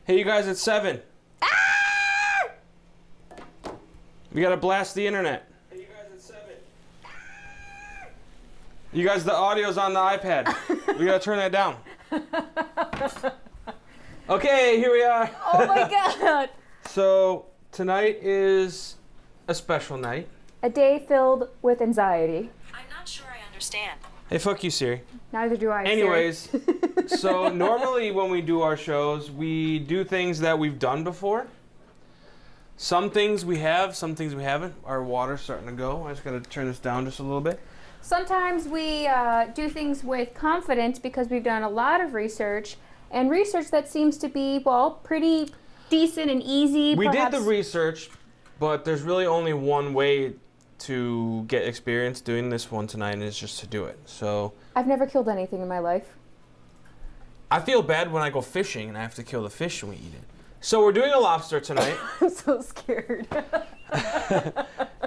Hey, you guys, it's 7. Ah! We gotta blast the internet. Hey, you guys, it's 7. You guys, the audio's on the iPad. We gotta turn that down. Okay, here we are. Oh my god. So, tonight is a special night. A day filled with anxiety. I'm not sure I understand. Hey, fuck you, Siri. Neither do I. Anyways, so normally when we do our shows, we do things that we've done before. Some things we have, some things we haven't. Our water's starting to go. I just gotta turn this down just a little bit. Sometimes we do things with confidence because we've done a lot of research, and research that seems to be, well, pretty decent and easy. We did the research, but there's really only one way to get experience doing this one tonight, and it's just to do it. So I've never killed anything in my life. I feel bad when I go fishing and I have to kill the fish and we eat it. So we're doing a lobster tonight. I'm so scared.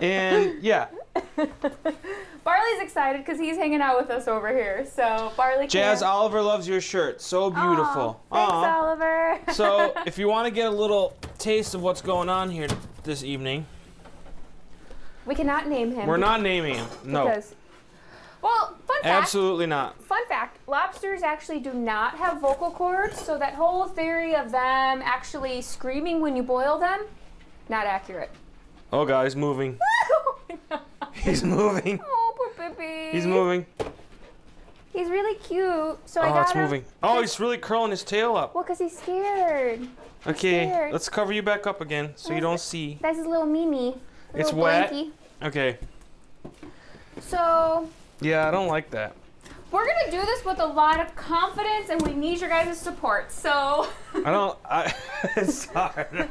And yeah. Barley's excited because he's hanging out with us over here. So Barley. Jazz, Oliver loves your shirt. So beautiful. Thanks, Aw. Oliver. So if you want to get a little taste of what's going on here this evening. We cannot name him. We're not naming him. No. Because, well, fun fact. Absolutely not. Fun fact, lobsters actually do not have vocal cords, so that whole theory of them actually screaming when you boil them, not accurate. Oh God, he's moving. Oh my God. He's moving. Oh, poor baby. He's moving. He's really cute, so I Oh, got it's him. moving. Oh, he's really curling his tail up. Well, because he's scared. Okay, scared. let's cover you back up again so you don't see. That's his little Mimi. It's Little wet. blankie. Okay. So, Yeah, I don't like that. we're going to do this with a lot of confidence, and we need your guys' support. So, It's hard.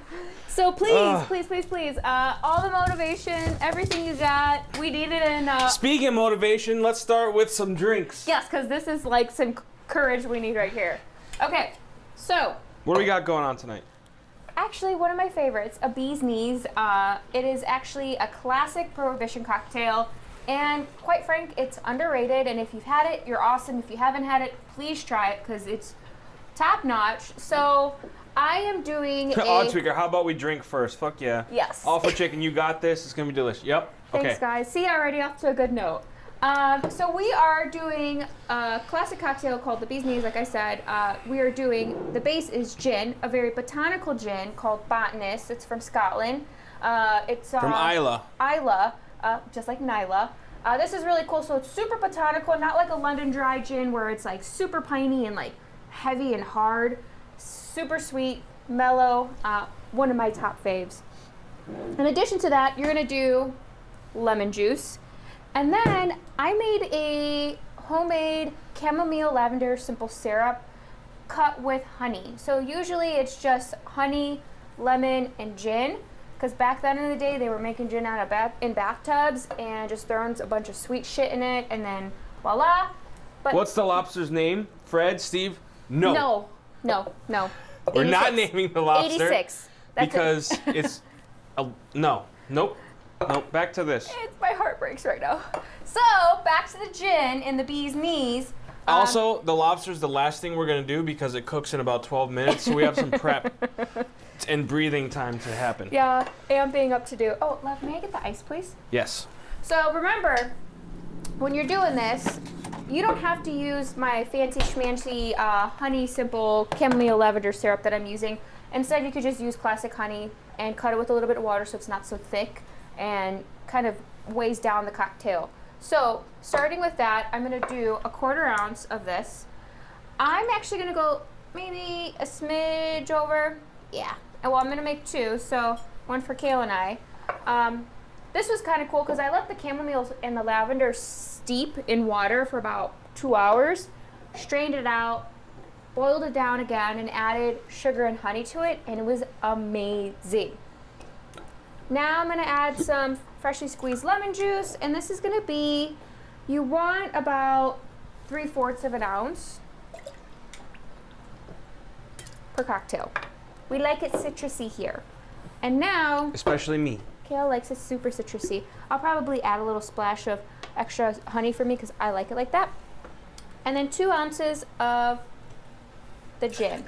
so please, Ugh. please, all the motivation, everything you got, we need it in, Speaking of motivation, let's start with some drinks. yes, because this is like some courage we need right here. Okay, so, What do we got going on tonight? actually, one of my favorites, a Bee's Knees. It is actually a classic Prohibition cocktail, and quite frank, it's underrated. And if you've had it, you're awesome. If you haven't had it, please try it because it's top notch. So I am doing Odd Tweaker, how about we drink first? Fuck yeah. Yes. All for chicken, you got this. It's gonna be delicious. Yep. Thanks, Okay. guys. See, already off to a good note. So we are doing a classic cocktail called the Bee's Knees. Like I said, we are doing, the base is gin, a very botanical gin called Botanist. It's from Scotland. It's From Isla. Isla, just like Nyla. This is really cool. So it's super botanical, not like a London Dry gin where it's like super piney and like heavy and hard. Super sweet, mellow. One of my top faves. In addition to that, you're gonna do lemon juice. And then I made a homemade chamomile lavender simple syrup cut with honey. So usually it's just honey, lemon, and gin. Because back then in the day, they were making gin out of in bathtubs and just throwing a bunch of sweet shit in it, and then voila. But What's the lobster's name? Fred? Steve? No. No. We're not 86. naming the lobster. 86. That's Because it's no. Nope. Back to this. my heart breaks right now. So back to the gin and the Bee's Knees. Also, the lobster's the last thing we're gonna do because it cooks in about 12 minutes, so we have some prep and breathing time to happen. Yeah, amping up to do. Oh, love, may I get the ice, please? Yes. So remember, when you're doing this, you don't have to use my fancy schmancy honey simple chamomile lavender syrup that I'm using. Instead, you could just use classic honey and cut it with a little bit of water so it's not so thick and kind of weighs down the cocktail. So starting with that, I'm gonna do a 1/4 ounce of this. I'm actually gonna go maybe a smidge over. Yeah, and well, I'm gonna make 2, so one for Kale and I. This was kind of cool because I let the chamomile and the lavender steep in water for about 2 hours, strained it out, boiled it down again, and added sugar and honey to it, and it was amazing. Now I'm gonna add some freshly squeezed lemon juice, and this is gonna be, you want about 3/4 of an ounce per cocktail. We like it citrusy here. And now, Especially me. Kale likes it super citrusy. I'll probably add a little splash of extra honey for me because I like it like that. And then 2 ounces of the gin.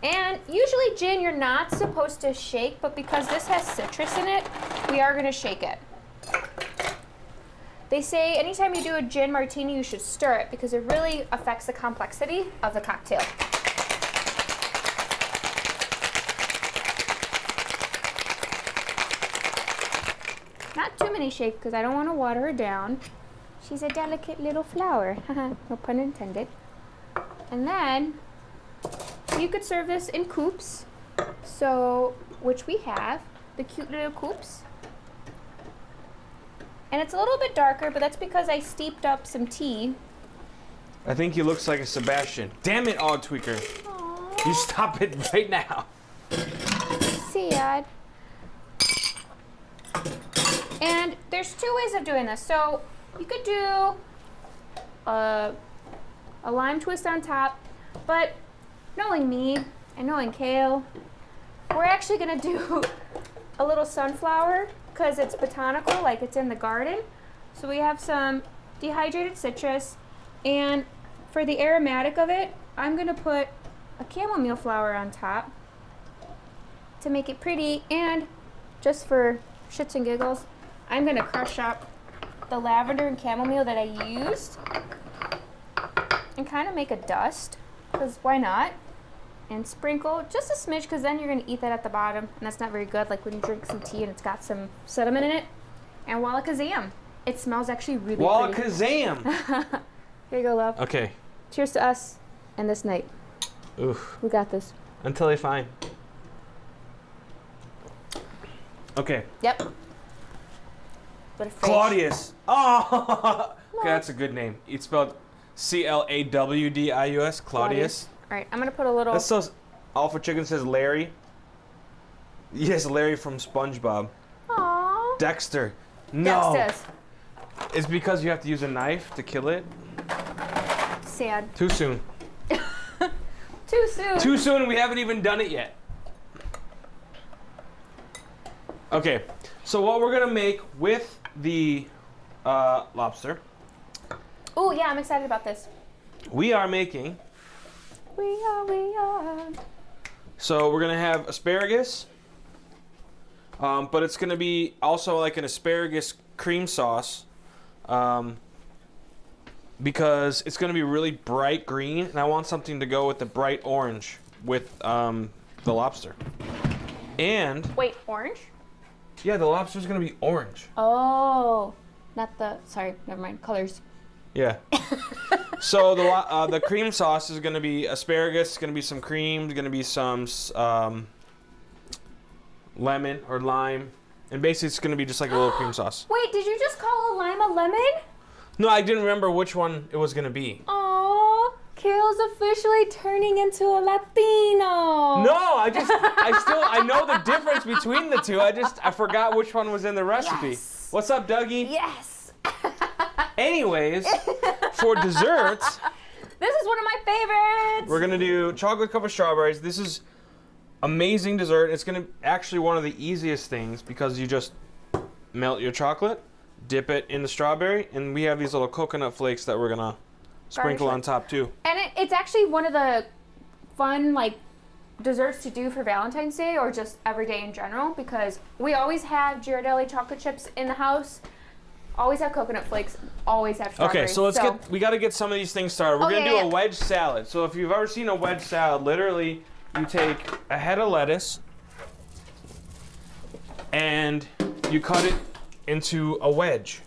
And usually gin you're not supposed to shake, but because this has citrus in it, we are gonna shake it. They say anytime you do a gin martini, you should stir it because it really affects the complexity of the cocktail. Not too many shakes because I don't want to water her down. She's a delicate little flower. No pun intended. And then you could serve this in coupes. So, which we have, the cute little coupes. And it's a little bit darker, but that's because I steeped up some tea. I think he looks like a Sebastian. Damn it, Odd Tweaker. Aww. You stop it right now. Sad. And there's two ways of doing this. So you could do a lime twist on top, but knowing me and knowing Kale, we're actually gonna do a little sunflower because it's botanical, like it's in the garden. So we have some dehydrated citrus, and for the aromatic of it, I'm gonna put a chamomile flower on top to make it pretty, and just for shits and giggles, I'm gonna crush up the lavender and chamomile that I used and kind of make a dust, because why not? And sprinkle just a smidge, because then you're gonna eat that at the bottom, and that's not very good, like when you drink some tea and it's got some sediment in it. And voila kazam. It smells actually really Walla pretty. kazam! Here you go, love. Okay. Cheers to us and this night. Oof. We got this. Until I find. Okay. Yep. What a phrase. Claudius. Oh! Okay, that's a good name. It's spelled Clawdius. Claudius. All right, I'm gonna put a little. That's so. Alpha Chicken says Larry. Yes, Larry from SpongeBob. Aww. Dexter. No. Dexter's. It's because you have to use a knife to kill it. Sad. Too soon. Too soon. Too soon. We haven't even done it yet. Okay, so what we're gonna make with the lobster, Oh yeah, I'm excited about this. we are making. We are. So we're gonna have asparagus, but it's gonna be also like an asparagus cream sauce, because it's gonna be really bright green, and I want something to go with the bright orange with the lobster. And Wait, orange? yeah, the lobster's gonna be orange. Oh, not the. Sorry, never mind. Colors. Yeah. So the cream sauce is gonna be asparagus. It's gonna be some cream. It's gonna be some lemon or lime, and basically it's gonna be just like a little cream sauce. Wait, did you just call a lime a lemon? No, I didn't remember which one it was gonna be. Aw, Kale's officially turning into a Latino. No, I know the difference between the two. I forgot which one was in the recipe. Yes. What's up, Dougie? Yes. Anyways, for desserts, This is one of my favorites. we're gonna do chocolate covered strawberries. This is amazing dessert. It's gonna actually one of the easiest things because you just melt your chocolate, dip it in the strawberry, and we have these little coconut flakes that we're gonna sprinkle on top too. And it's actually one of the fun desserts to do for Valentine's Day or just every day in general, because we always have Ghirardelli chocolate chips in the house, always have coconut flakes, always have strawberries. Okay, so we got to get some of these things started. We're gonna do a wedge salad. So if you've ever seen a wedge salad, literally you take a head of lettuce and you cut it into a wedge.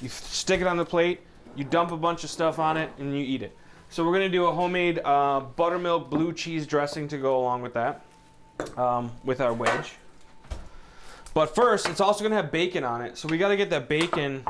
You stick it on the plate, you dump a bunch of stuff on it, and you eat it. So we're gonna do a homemade buttermilk blue cheese dressing to go along with that, with our wedge. But first, it's also gonna have bacon on it, so we gotta get that bacon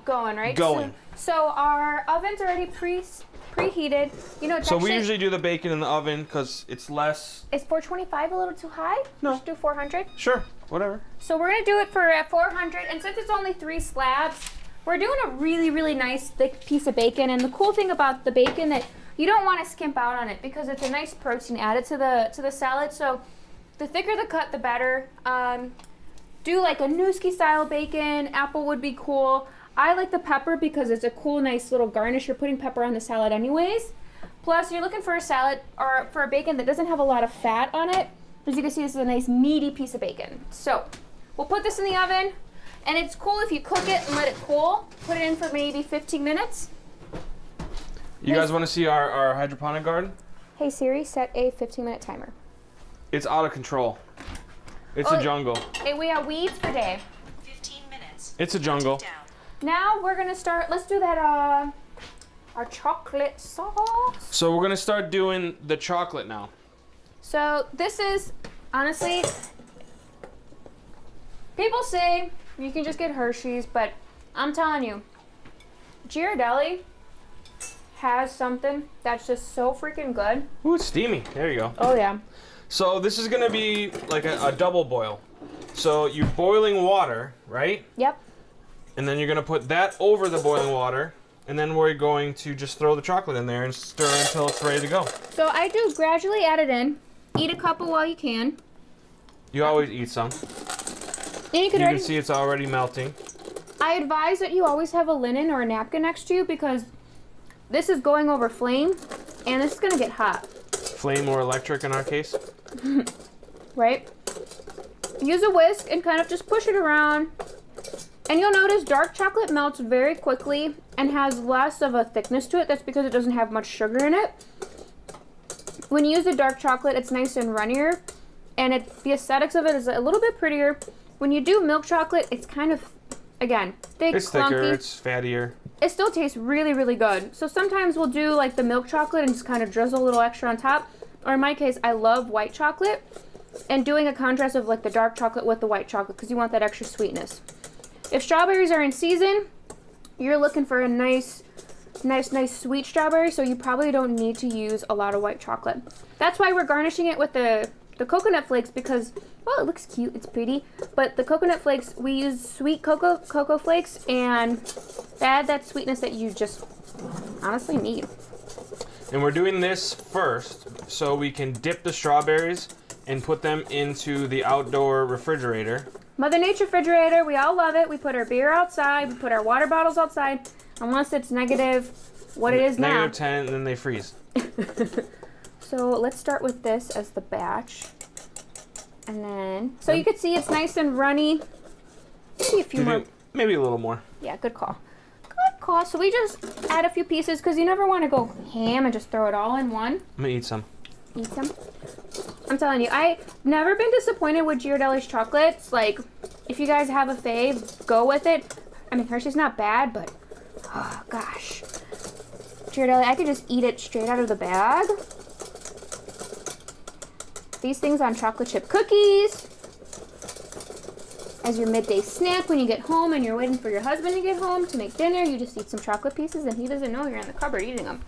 going, right? going. So our oven's already preheated. You know, it's So actually, we usually do the bacon in the oven because it's less. is 425 a little too high? No. Let's do 400. Sure, whatever. So we're gonna do it for 400, and since it's only 3 slabs, we're doing a really, really nice thick piece of bacon. And the cool thing about the bacon that you don't want to skimp out on it because it's a nice protein added to the salad. So the thicker the cut, the better. Do like a Newski style bacon. Apple would be cool. I like the pepper because it's a cool, nice little garnish. You're putting pepper on the salad anyways. Plus, you're looking for a salad or for a bacon that doesn't have a lot of fat on it. As you can see, this is a nice meaty piece of bacon. So we'll put this in the oven, and it's cool if you cook it and let it cool. Put it in for maybe 15 minutes. You guys want to see our hydroponic garden? Hey Siri, set a 15-minute timer. It's out of control. It's a jungle. Hey, we have weeds for Dave. 15 minutes. It's a jungle. Down. Now we're gonna start. Let's do that. Our chocolate sauce. So we're gonna start doing the chocolate now. So this is honestly. People say you can just get Hershey's, but I'm telling you, Ghirardelli has something that's just so freaking good. Ooh, it's steamy. There you go. Oh yeah. So this is gonna be like a double boil. So you're boiling water, right? Yep. And then you're gonna put that over the boiling water, and then we're going to just throw the chocolate in there and stir until it's ready to go. So I do gradually add it in. Eat a couple while you can. You always eat some. And you can, You can see it's already melting. I advise that you always have a linen or a napkin next to you because this is going over flame and this is gonna get hot. Flame or electric in our case. Right? Use a whisk and kind of just push it around. And you'll notice dark chocolate melts very quickly and has less of a thickness to it. That's because it doesn't have much sugar in it. When you use the dark chocolate, it's nice and runnier, and the aesthetics of it is a little bit prettier. When you do milk chocolate, it's kind of, again, thick, It's clunky. thicker, it's fattier. It still tastes really, really good. So sometimes we'll do like the milk chocolate and just kind of drizzle a little extra on top. Or in my case, I love white chocolate and doing a contrast of like the dark chocolate with the white chocolate because you want that extra sweetness. If strawberries are in season, you're looking for a nice sweet strawberry, so you probably don't need to use a lot of white chocolate. That's why we're garnishing it with the coconut flakes because, well, it looks cute, it's pretty, but the coconut flakes, we use sweet cocoa flakes, and they add that sweetness that you just honestly need. And we're doing this first so we can dip the strawberries and put them into the outdoor refrigerator. Mother Nature refrigerator, we all love it. We put our beer outside, we put our water bottles outside, unless it's negative, what it is now. -10, and then they freeze. So let's start with this as the batch. And then, so you can see it's nice and runny. Maybe a few more. Maybe a little more. Yeah, good call. Good call. So we just add a few pieces because you never want to go ham and just throw it all in one. I'm gonna eat some. Eat some. I'm telling you, I've never been disappointed with Ghirardelli's chocolates. Like, if you guys have a fave, go with it. I mean, Hershey's not bad, but, oh gosh. Ghirardelli, I could just eat it straight out of the bag. These things on chocolate chip cookies. As your midday snack when you get home and you're waiting for your husband to get home to make dinner, you just eat some chocolate pieces and he doesn't know you're in the cupboard eating them.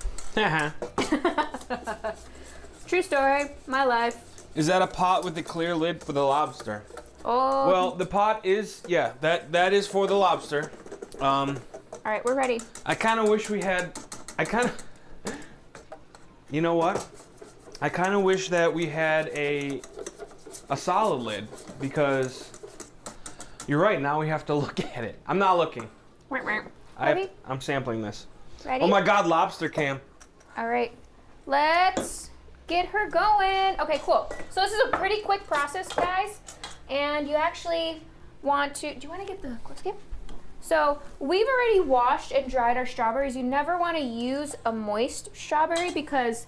True story, my life. Is that a pot with a clear lid for the lobster? Oh. Well, the pot is, yeah, that is for the lobster. All right, we're ready. I kind of wish we had, you know what? I kind of wish that we had a solid lid because you're right, now we have to look at it. I'm not looking. Ready? I'm sampling this. Ready? Oh my God, lobster cam. All right, let's get her going. Okay, cool. So this is a pretty quick process, guys. And you actually want to, do you want to get the quick skip? So we've already washed and dried our strawberries. You never want to use a moist strawberry because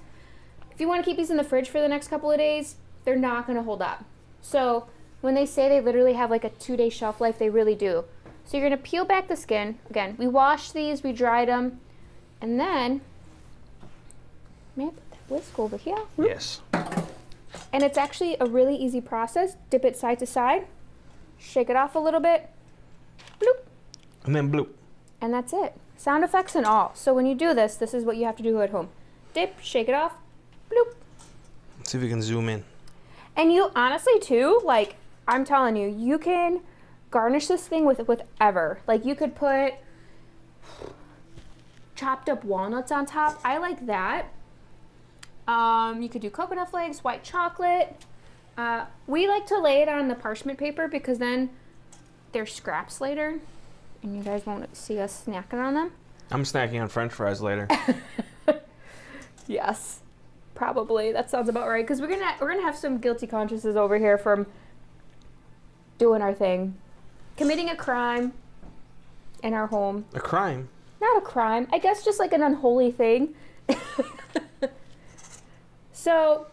if you want to keep these in the fridge for the next couple of days, they're not going to hold up. So when they say they literally have like a 2-day shelf life, they really do. So you're going to peel back the skin. Again, we washed these, we dried them, and then, may I put that whisk over here? Yes. And it's actually a really easy process. Dip it side to side, shake it off a little bit, bloop, And then bloop. and that's it. Sound effects and all. So when you do this, this is what you have to do at home. Dip, shake it off, bloop. Let's see if we can zoom in. And you honestly too, like I'm telling you, you can garnish this thing with whatever. Like you could put chopped up walnuts on top. I like that. You could do coconut flakes, white chocolate. We like to lay it on the parchment paper because then they're scraps later and you guys won't see us snacking on them. I'm snacking on French fries later. Yes, probably. That sounds about right. Because we're gonna have some guilty consciences over here from doing our thing, committing a crime in our home. A crime? Not a crime. I guess just like an unholy thing. So,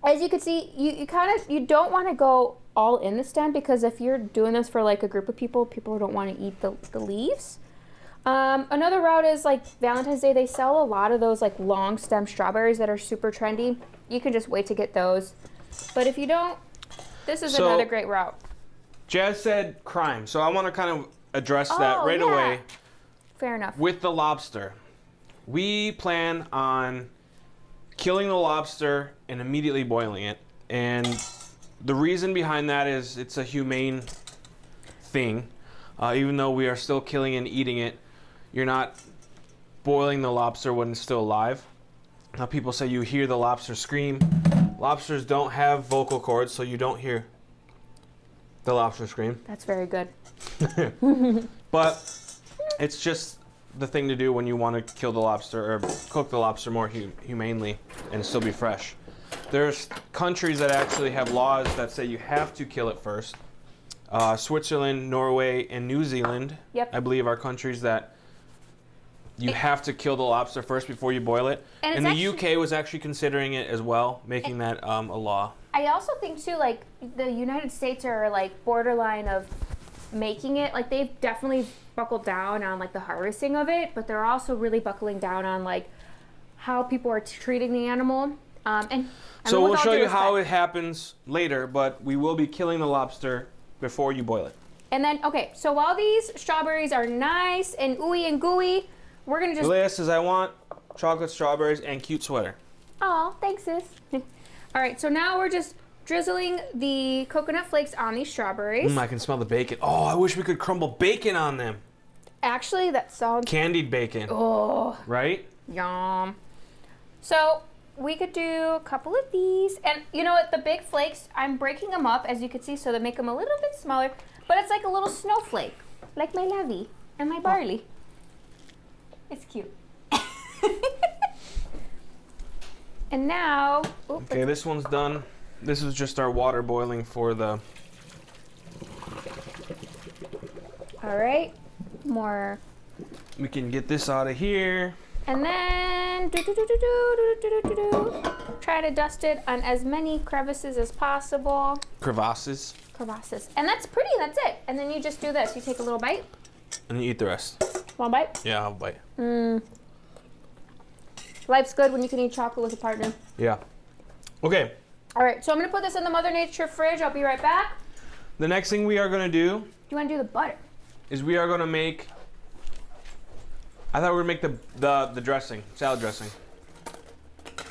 as you can see, you don't want to go all in the stem, because if you're doing this for like a group of people don't want to eat the leaves. Another route is like Valentine's Day. They sell a lot of those like long stem strawberries that are super trendy. You can just wait to get those. But if you don't, this is another great route. Jazz said crime, so I want to kind of address that right away. Fair enough. With the lobster, we plan on killing the lobster and immediately boiling it. And the reason behind that is it's a humane thing. Even though we are still killing and eating it, you're not boiling the lobster when it's still alive. Now people say you hear the lobster scream. Lobsters don't have vocal cords, so you don't hear the lobster scream. That's very good. But it's just the thing to do when you want to kill the lobster or cook the lobster more humanely and still be fresh. There's countries that actually have laws that say you have to kill it first. Switzerland, Norway, and New Zealand, I believe, are countries that you have to kill the lobster first before you boil it. And the UK was actually considering it as well, making that a law. I also think too, like the United States are like borderline of making it. Like they've definitely buckled down on like the harvesting of it, but they're also really buckling down on like how people are treating the animal. So we'll show you how it happens later, but we will be killing the lobster before you boil it. And then, okay, so while these strawberries are nice and ooey and gooey, we're gonna just... Leia says, I want chocolate strawberries and cute sweater. Oh, thanks, sis. All right, so now we're just drizzling the coconut flakes on these strawberries. I can smell the bacon. Oh, I wish we could crumble bacon on them. Actually, that sounds... Candied bacon. Oh. Right? Yum. So we could do a couple of these. And you know what? The big flakes, I'm breaking them up, as you can see, so they make them a little bit smaller. But it's like a little snowflake, like my lovey and my barley. It's cute. And now... Okay, this one's done. This is just our water boiling for the... All right. More. We can get this out of here. And then try to dust it on as many crevices as possible. Crevasses. And that's pretty, that's it. And then you just do this. You take a little bite. And you eat the rest. One bite? Yeah, I'll bite. Life's good when you can eat chocolate with a partner. Yeah. Okay. All right, so I'm gonna put this in the Mother Nature fridge. I'll be right back. The next thing we are gonna do... You wanna do the butter? Is we are gonna make... I thought we were gonna make the dressing, salad dressing.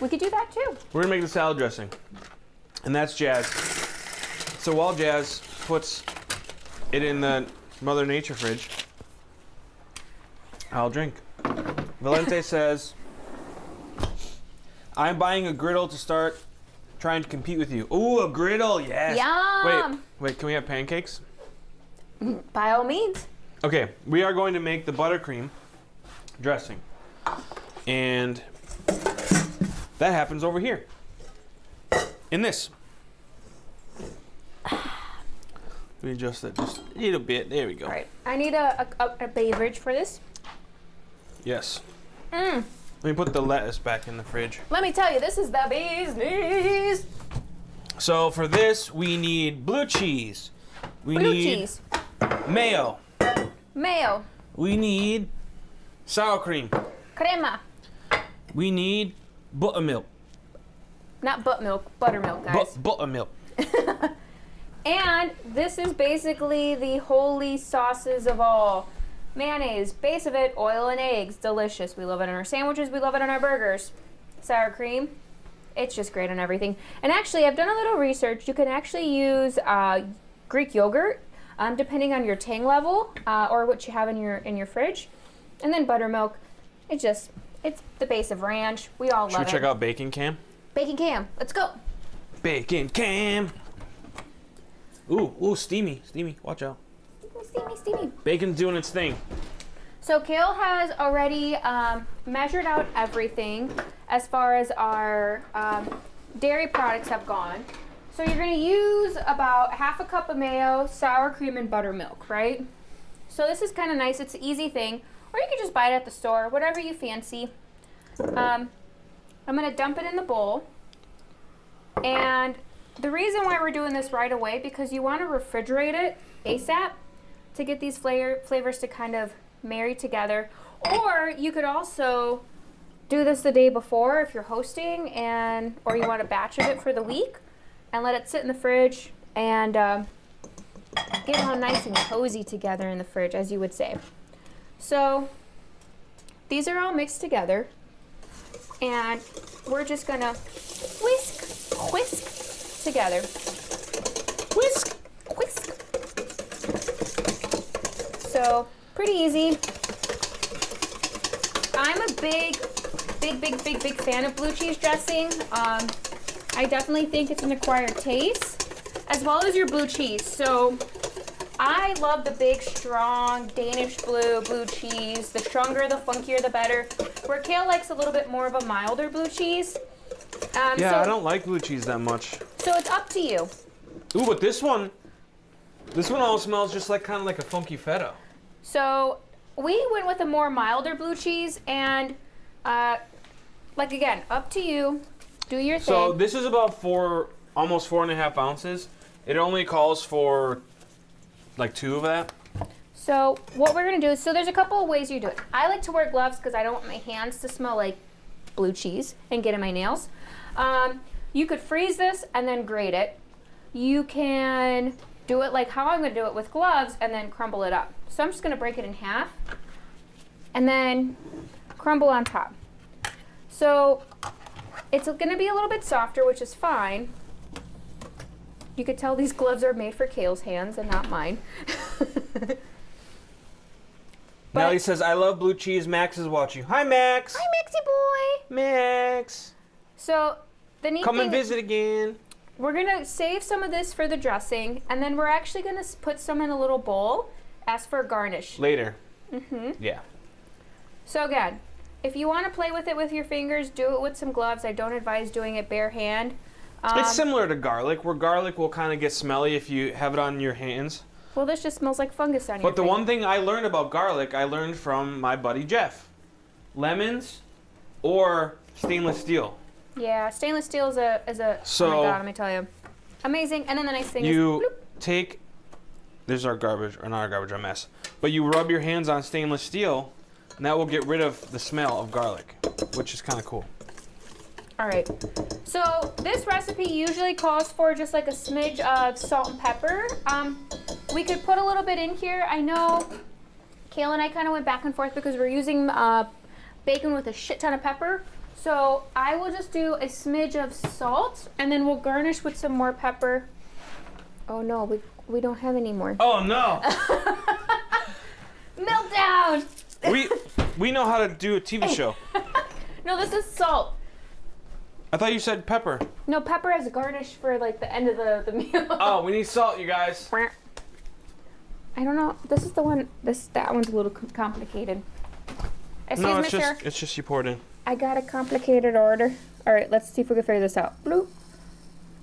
We could do that too. We're gonna make the salad dressing. And that's Jazz. So while Jazz puts it in the Mother Nature fridge, I'll drink. Valente says, I'm buying a griddle to start trying to compete with you. Ooh, a griddle, yes. Yum. Wait, can we have pancakes? By all means. Okay, we are going to make the buttercream dressing. And that happens over here. In this. Let me adjust that just a little bit. There we go. All right, I need a beverage for this. Yes. Let me put the lettuce back in the fridge. Let me tell you, this is the bee's knees. So for this, we need blue cheese. We need mayo. Mayo. We need sour cream. Crema. We need buttermilk. Not buttermilk, buttermilk, guys. Buttermilk. And this is basically the holy sauces of all. Mayonnaise, base of it, oil and eggs, delicious. We love it on our sandwiches, we love it on our burgers. Sour cream, it's just great on everything. And actually, I've done a little research. You can actually use Greek yogurt, depending on your tang level or what you have in your fridge. And then buttermilk. It's the base of ranch. We all love it. Should we check out Bacon Cam? Bacon Cam, let's go. Bacon Cam. Ooh, steamy, watch out. Steamy. Bacon's doing its thing. So Kale has already measured out everything. as far as our dairy products have gone. So you're gonna use about half a cup of mayo, sour cream, and buttermilk, right? So this is kind of nice. It's an easy thing. Or you can just buy it at the store, whatever you fancy. I'm gonna dump it in the bowl. And the reason why we're doing this right away, because you wanna refrigerate it ASAP to get these flavors to kind of marry together. Or you could also do this the day before if you're hosting, or you want a batch of it for the week, and let it sit in the fridge and get all nice and cozy together in the fridge, as you would say. So these are all mixed together, and we're just gonna whisk together. Whisk. So pretty easy. I'm a big fan of blue cheese dressing. I definitely think it's an acquired taste, as well as your blue cheese. So I love the big, strong Danish blue cheese. The stronger, the funkier, the better. Where Kale likes a little bit more of a milder blue cheese. Yeah, I don't like blue cheese that much. So it's up to you. Ooh, but this one all smells just like kind of like a funky feta. So we went with a more milder blue cheese, and like again, up to you. Do your thing. So this is about almost 4.5 ounces. It only calls for like 2 of that. So what we're gonna do is, so there's a couple of ways you do it. I like to wear gloves because I don't want my hands to smell like blue cheese and get in my nails. You could freeze this and then grate it. You can do it like how I'm gonna do it with gloves and then crumble it up. So I'm just gonna break it in half and then crumble on top. So it's gonna be a little bit softer, which is fine. You could tell these gloves are made for Kale's hands and not mine. Nelly says, I love blue cheese. Max is watching. Hi, Max. Hi, Maxie boy. Max. So the neat Come thing, and visit again. we're gonna save some of this for the dressing, and then we're actually gonna put some in a little bowl as for garnish. Later. Yeah. So again, if you want to play with it with your fingers, do it with some gloves. I don't advise doing it bare hand. It's similar to garlic, where garlic will kind of get smelly if you have it on your hands. Well, this just smells like fungus on your But the finger. one thing I learned about garlic, I learned from my buddy Jeff. Lemons or stainless steel. Yeah, stainless steel is a So, oh my god, let me tell you. Amazing. And then the nice thing You is, take, there's our garbage, or not our garbage, our mess. But you rub your hands on stainless steel, and that will get rid of the smell of garlic, which is kind of cool. all right. So this recipe usually calls for just like a smidge of salt and pepper. We could put a little bit in here. I know Kale and I kind of went back and forth because we're using bacon with a shit ton of pepper. So I will just do a smidge of salt, and then we'll garnish with some more pepper. Oh no, we don't have any more. Oh no! Meltdown! we know how to do a TV show. No, this is salt. I thought you said pepper. No, pepper as a garnish for like the end of the meal. Oh, we need salt, you guys. I don't know. This is the one. That one's a little complicated. Excuse No, me, sir. it's just you poured in. I got a complicated order. All right, let's see if we can figure this out. Bloop.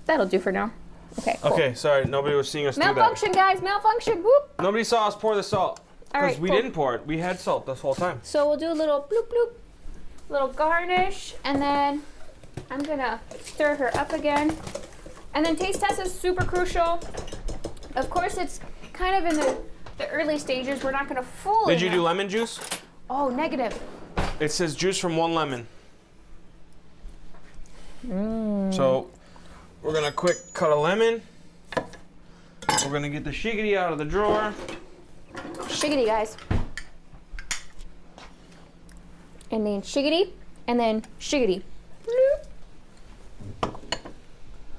That'll do for now. Okay. Cool. Okay, sorry, nobody was seeing us do that. Malfunction, guys. Malfunction. Whoop. Nobody saw us pour the salt. All Because right, we cool. didn't pour it. We had salt this whole time. So we'll do a little bloop bloop, little garnish, and then I'm gonna stir her up again. And then taste test is super crucial. Of course, it's kind of in the early stages. We're not gonna fully. Did you do lemon juice? Oh, negative. It says juice from 1 lemon. So we're gonna quick cut a lemon. We're gonna get the shiggity out of the drawer. Shiggity, guys. And then shiggity, and then shiggity.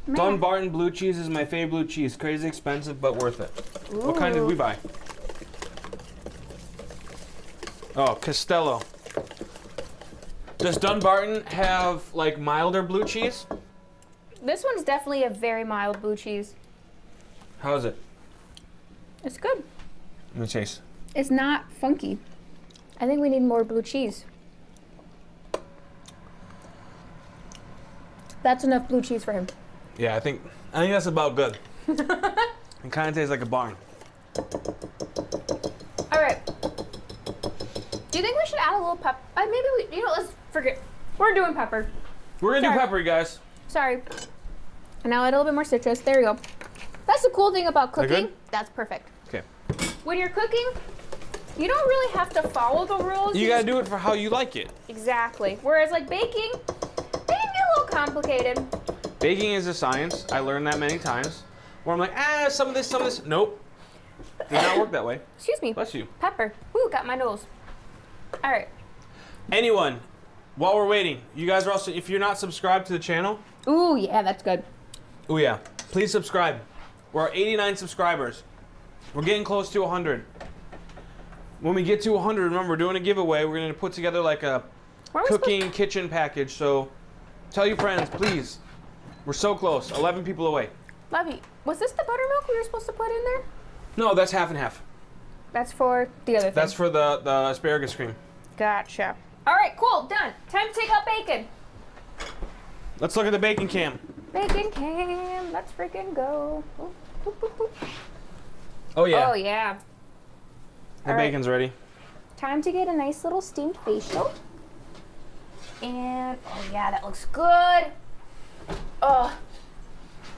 Man. Dunbarton blue cheese is my favorite blue cheese. Crazy expensive, but worth it. What kind did we buy? Oh, Castello. Does Dunbarton have like milder blue cheese? This one's definitely a very mild blue cheese. How is it? It's good. Let me taste. It's not funky. I think we need more blue cheese. That's enough blue cheese for him. Yeah, I think that's about good. It kind of tastes like a barn. All right. Do you think we should add a little pepper? Maybe we, let's forget. We're doing pepper. We're gonna Sorry. do pepper, you guys. Sorry. And now add a little bit more citrus. There we go. That's the cool thing about That cooking. good? That's perfect. Okay. When you're cooking, you don't really have to follow the rules. You gotta do it for how you like it. Exactly. Whereas like baking, they can get a little complicated. Baking is a science. I learned that many times. Where I'm like, some of this. Nope. Does not work that way. Excuse me. Bless you. Pepper. Ooh, got my nose. All right. Anyone, while we're waiting, you guys are also, if you're not subscribed to the channel, Ooh, yeah, that's good. oh yeah, please subscribe. We're at 89 subscribers. We're getting close to 100. When we get to 100, remember, we're doing a giveaway. We're going to put together like a Where are we cooking kitchen package. So tell your friends, please. We're so close. 11 people away. Lovey, was this the buttermilk we were supposed to put in there? No, that's half and half. That's for the other thing. That's for the asparagus cream. Gotcha. All right, cool, done. Time to take out bacon. Let's look at the bacon cam. Bacon cam, let's freaking go. Ooh, boop, boop, boop. Oh yeah, Oh yeah. the all right. bacon's ready. Time to get a nice little steamed facial. And oh yeah, that looks good. Oh,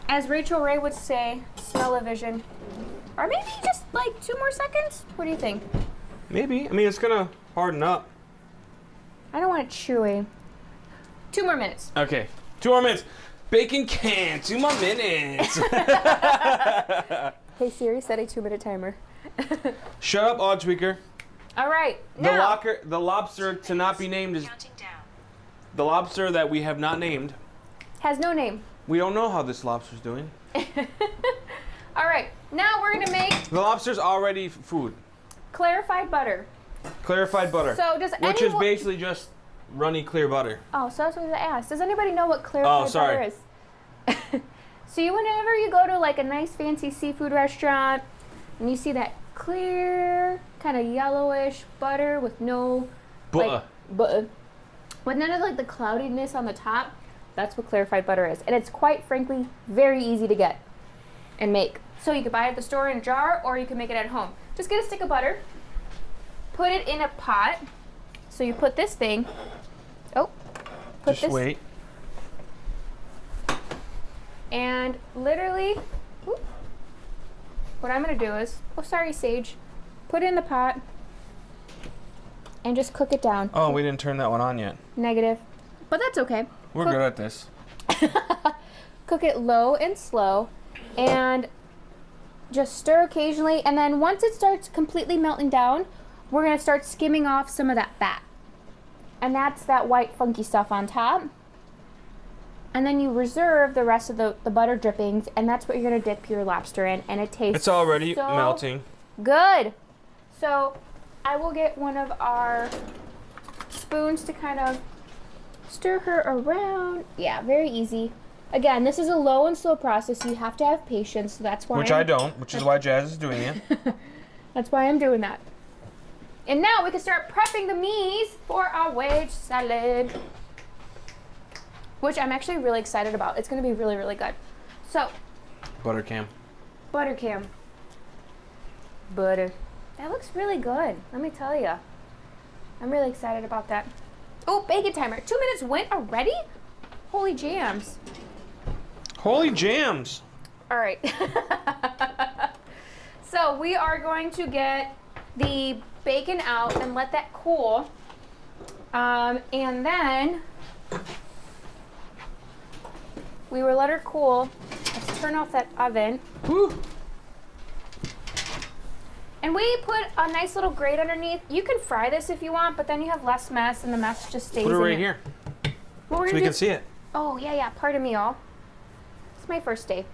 as Rachel Ray would say, smell-o-vision. Or maybe just like 2 more seconds. What do you think? Maybe. I mean, it's gonna harden up. I don't want it chewy. 2 more minutes. Okay, 2 more minutes. Bacon can, 2 more minutes. Hey Siri, set a 2-minute timer. Shut up, odd tweaker. All right, now. The lobster to not be named is Counting down. the lobster that we have not named. Has no name. We don't know how this lobster's doing. All right, now we're gonna make The lobster's already food. clarified butter. Clarified butter. So does which is anyone- basically just runny clear butter. Oh, so that's what I asked. Does anybody know what clarified sorry. butter is? So whenever you go to like a nice fancy seafood restaurant and you see that clear, kind of yellowish butter with no Butter. butter, with none of like the cloudiness on the top, that's what clarified butter is. And it's quite frankly very easy to get and make. So you can buy it at the store in a jar or you can make it at home. Just get a stick of butter, put it in a pot. So you put this thing, put Just this, wait. and literally, whoop, what I'm gonna do is, oh sorry Sage, put it in the pot and just cook it down. Oh, we didn't turn that one on yet. Negative, but that's okay. We're good at this. Cook it low and slow and just stir occasionally, and then once it starts completely melting down, we're gonna start skimming off some of that fat. And that's that white funky stuff on top. And then you reserve the rest of the butter drippings, and that's what you're gonna dip your lobster in, and it tastes It's already so melting. good. So I will get one of our spoons to kind of stir her around. Yeah, very easy. Again, this is a low and slow process, so you have to have patience, so that's why Which I don't, which is why Jazz is doing it. That's why I'm doing that. And now we can start prepping the Mise for our wedge salad, which I'm actually really excited about. It's gonna be really, really good. So, Butter cam. butter cam. Butter. That looks really good, let me tell you. I'm really excited about that. Oh, bacon timer. 2 minutes went already? Holy jams. Holy jams. All right. So we are going to get the bacon out and let that cool. And then we will let her cool. Let's turn off that oven. Woo. And we put a nice little grate underneath. You can fry this if you want, but then you have less mess and the mess just stays Put it in right it. here What we're so gonna we do- can see it. Oh, yeah. Pardon me, all. It's my first day.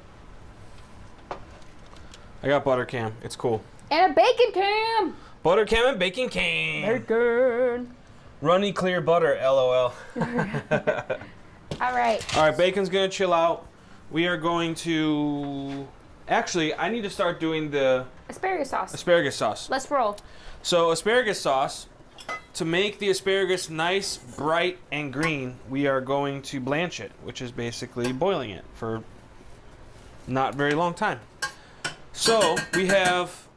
I got butter cam. It's cool. And a bacon cam. Butter cam and bacon cam. Bacon. Runny clear butter, LOL. All right. All right, bacon's gonna chill out. We are going to. Actually, I need to start doing the Asparagus sauce. asparagus sauce. Let's roll. So asparagus sauce, to make the asparagus nice, bright, and green, we are going to blanch it, which is basically boiling it for not very long time. So we have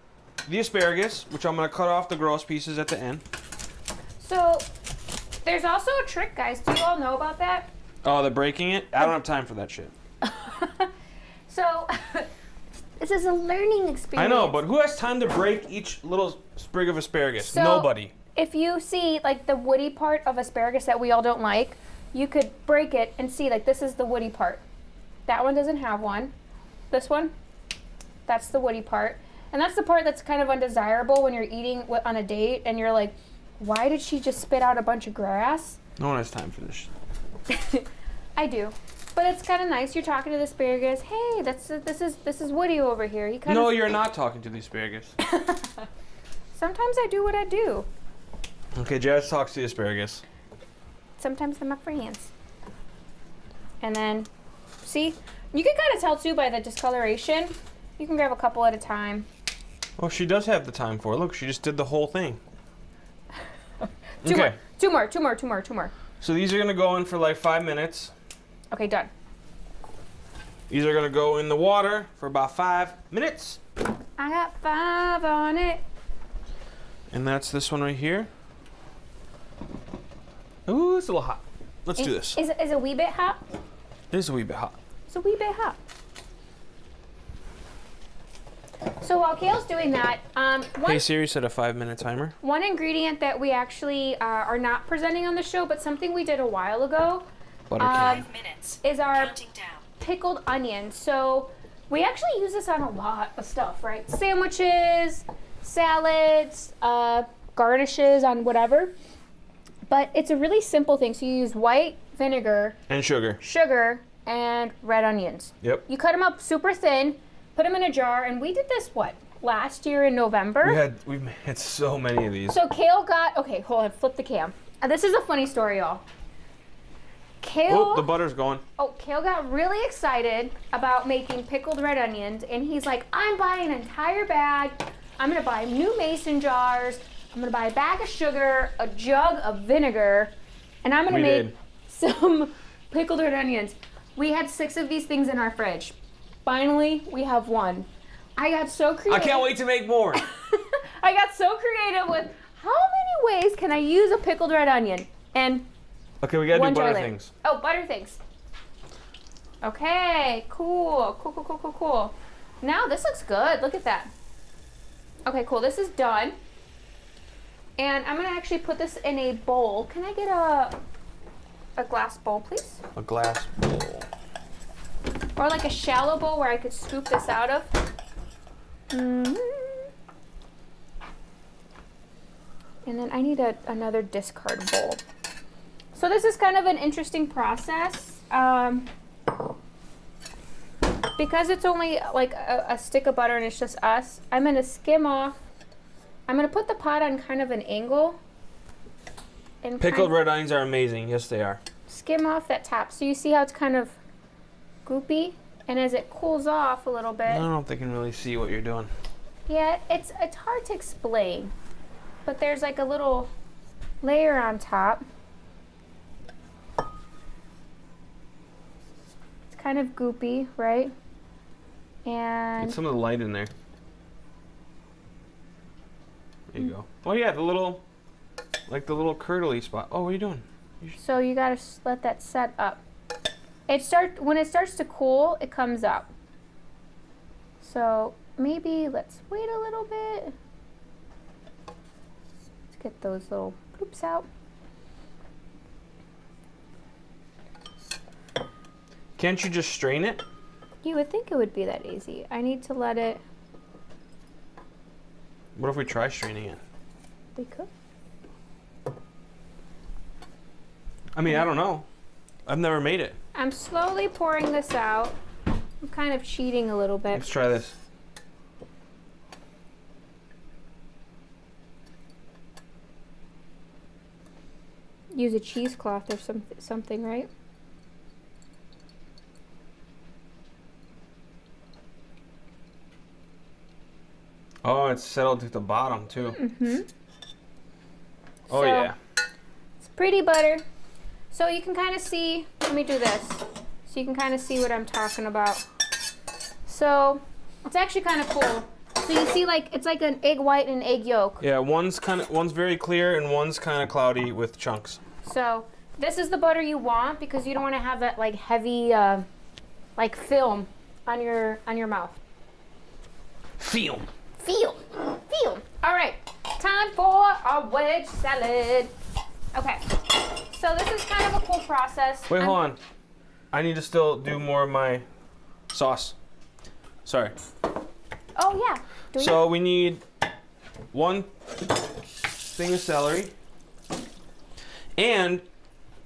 the asparagus, which I'm going to cut off the gross pieces at the end. So there's also a trick, guys. Do you all know about that? Oh, the breaking it? I don't have time for that shit. So this is a learning experience. I know, but who has time to break each little sprig of asparagus? So, Nobody. If you see like the woody part of asparagus that we all don't like, you could break it and see like this is the woody part. That one doesn't have one. This one, that's the woody part. And that's the part that's kind of undesirable when you're eating on a date and you're like, why did she just spit out a bunch of grass? No one has time for this. I do. But it's kind of nice. You're talking to the asparagus. Hey, this is Woody over here. He kind No, of. you're not talking to the asparagus. Sometimes I do what I do. Okay, Jazz talks to the asparagus. Sometimes they're my friends. And then, see, you can kind of tell too by the discoloration. You can grab a couple at a time. Oh, she does have the time for it. Look, she just did the whole thing. Two Okay. more. So these are gonna go in for like 5 minutes. Okay, done. These are gonna go in the water for about 5 minutes. I got 5 on it. And that's this one right here. Ooh, it's a little hot. Let's do this. Is it a wee bit hot? It is a wee bit hot. It's a wee bit hot. So while Kale's doing that, Hey Siri, set a 5-minute timer. one ingredient that we actually are not presenting on the show, but something we did a while ago, Butter Uh, can. 5 minutes. is our Counting down. pickled onion. So we actually use this on a lot of stuff, right? Sandwiches, salads, garnishes on whatever. But it's a really simple thing. So you use white vinegar, And sugar. sugar, and red onions. Yep. You cut them up super thin, put them in a jar, and we did this, last year in November? We've had so many of these. So Kale got, okay, hold on, flip the cam. This is a funny story, y'all. Oh, the butter's going. Kale got really excited about making pickled red onions, and he's like, I'm buying an entire bag. I'm gonna buy new mason jars. I'm gonna buy a bag of sugar, a jug of vinegar, and I'm gonna We make did. some pickled red onions. We had 6 of these things in our fridge. Finally, we have one. I got so creative. I can't wait to make more. I got so creative with how many ways can I use a pickled red onion? And Okay, we gotta one do jar butter later. things. Oh, butter things. Okay, cool. Now this looks good. Look at that. Okay, cool. This is done. And I'm gonna actually put this in a bowl. Can I get a glass bowl, please? A glass bowl. Or like a shallow bowl where I could scoop this out of. And then I need another discard bowl. So this is kind of an interesting process. Because it's only like a stick of butter and it's just us, I'm gonna skim off. I'm gonna put the pot on kind of an angle. And Pickled red onions are amazing. Yes, they are. skim off that top. So you see how it's kind of goopy? And as it cools off a little bit, I don't know if they can really see what you're doing. yeah, it's hard to explain. But there's like a little layer on top. It's kind of goopy, right? And Get some of the light in there. There you go. Oh yeah, the little curdly spot. Oh, what are you doing? so you gotta let that set up. When it starts to cool, it comes up. So maybe let's wait a little bit. Let's get those little poops out. Can't you just strain it? You would think it would be that easy. I need to let it. What if we try straining it? We could. I mean, I don't know. I've never made it. I'm slowly pouring this out. I'm kind of cheating a little bit. Let's try this. Use a cheesecloth or something, right? Oh, it's settled to the bottom too. Mm-hmm. Oh So, yeah. Pretty butter. So you can kind of see, let me do this. So you can kind of see what I'm talking about. So it's actually kind of cool. So you see like, it's like an egg white and egg yolk. Yeah, one's very clear and one's kind of cloudy with chunks. So this is the butter you want because you don't want to have that like heavy like film on your mouth. Film. All right, time for our wedge salad. Okay, so this is kind of a cool process. Wait, hold on. I need to still do more of my sauce. Sorry. Oh yeah. So we need 1 thing of celery. And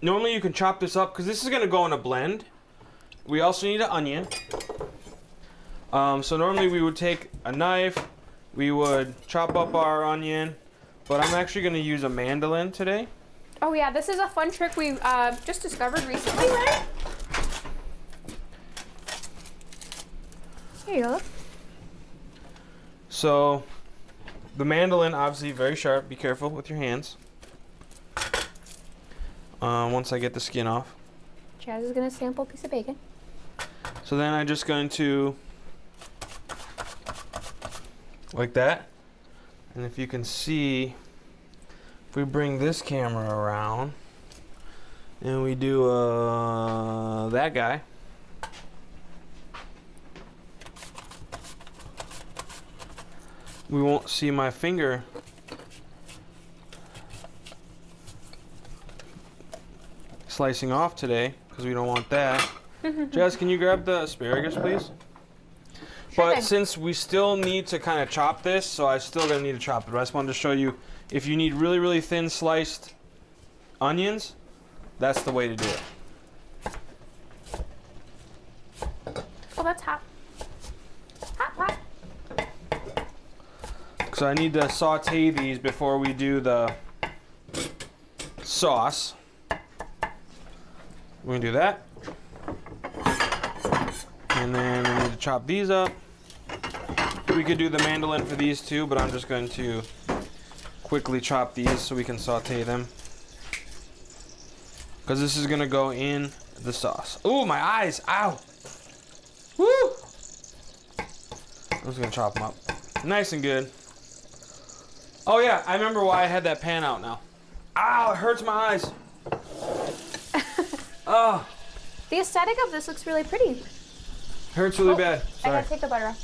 normally you can chop this up because this is going to go in a blend. We also need an onion. So normally we would take a knife, we would chop up our onion, but I'm actually going to use a mandolin today. Oh yeah, this is a fun trick we just discovered recently, right? Here you go. So the mandolin, obviously very sharp. Be careful with your hands. Once I get the skin off. Chaz is gonna sample a piece of bacon. So then I'm just going to, like that. And if you can see, if we bring this camera around and we do that guy. We won't see my finger slicing off today because we don't want that. Jess, can you grab the asparagus, please? But thing. since we still need to kind of chop this, so I still gonna need to chop it. But I just wanted to show you, if you need really, really thin sliced onions, that's the way to do it. Oh, that's hot. Hot. So I need to saute these before we do the sauce. We're gonna do that. And then we need to chop these up. We could do the mandolin for these too, but I'm just going to quickly chop these so we can saute them. Because this is gonna go in the sauce. Ooh, my eyes, ow. Woo! I'm just gonna chop them up. Nice and good. Oh yeah, I remember why I had that pan out now. Ow, it hurts my eyes. Oh. The aesthetic of this looks really pretty. Hurts really bad. I Sorry. gotta take the butter off.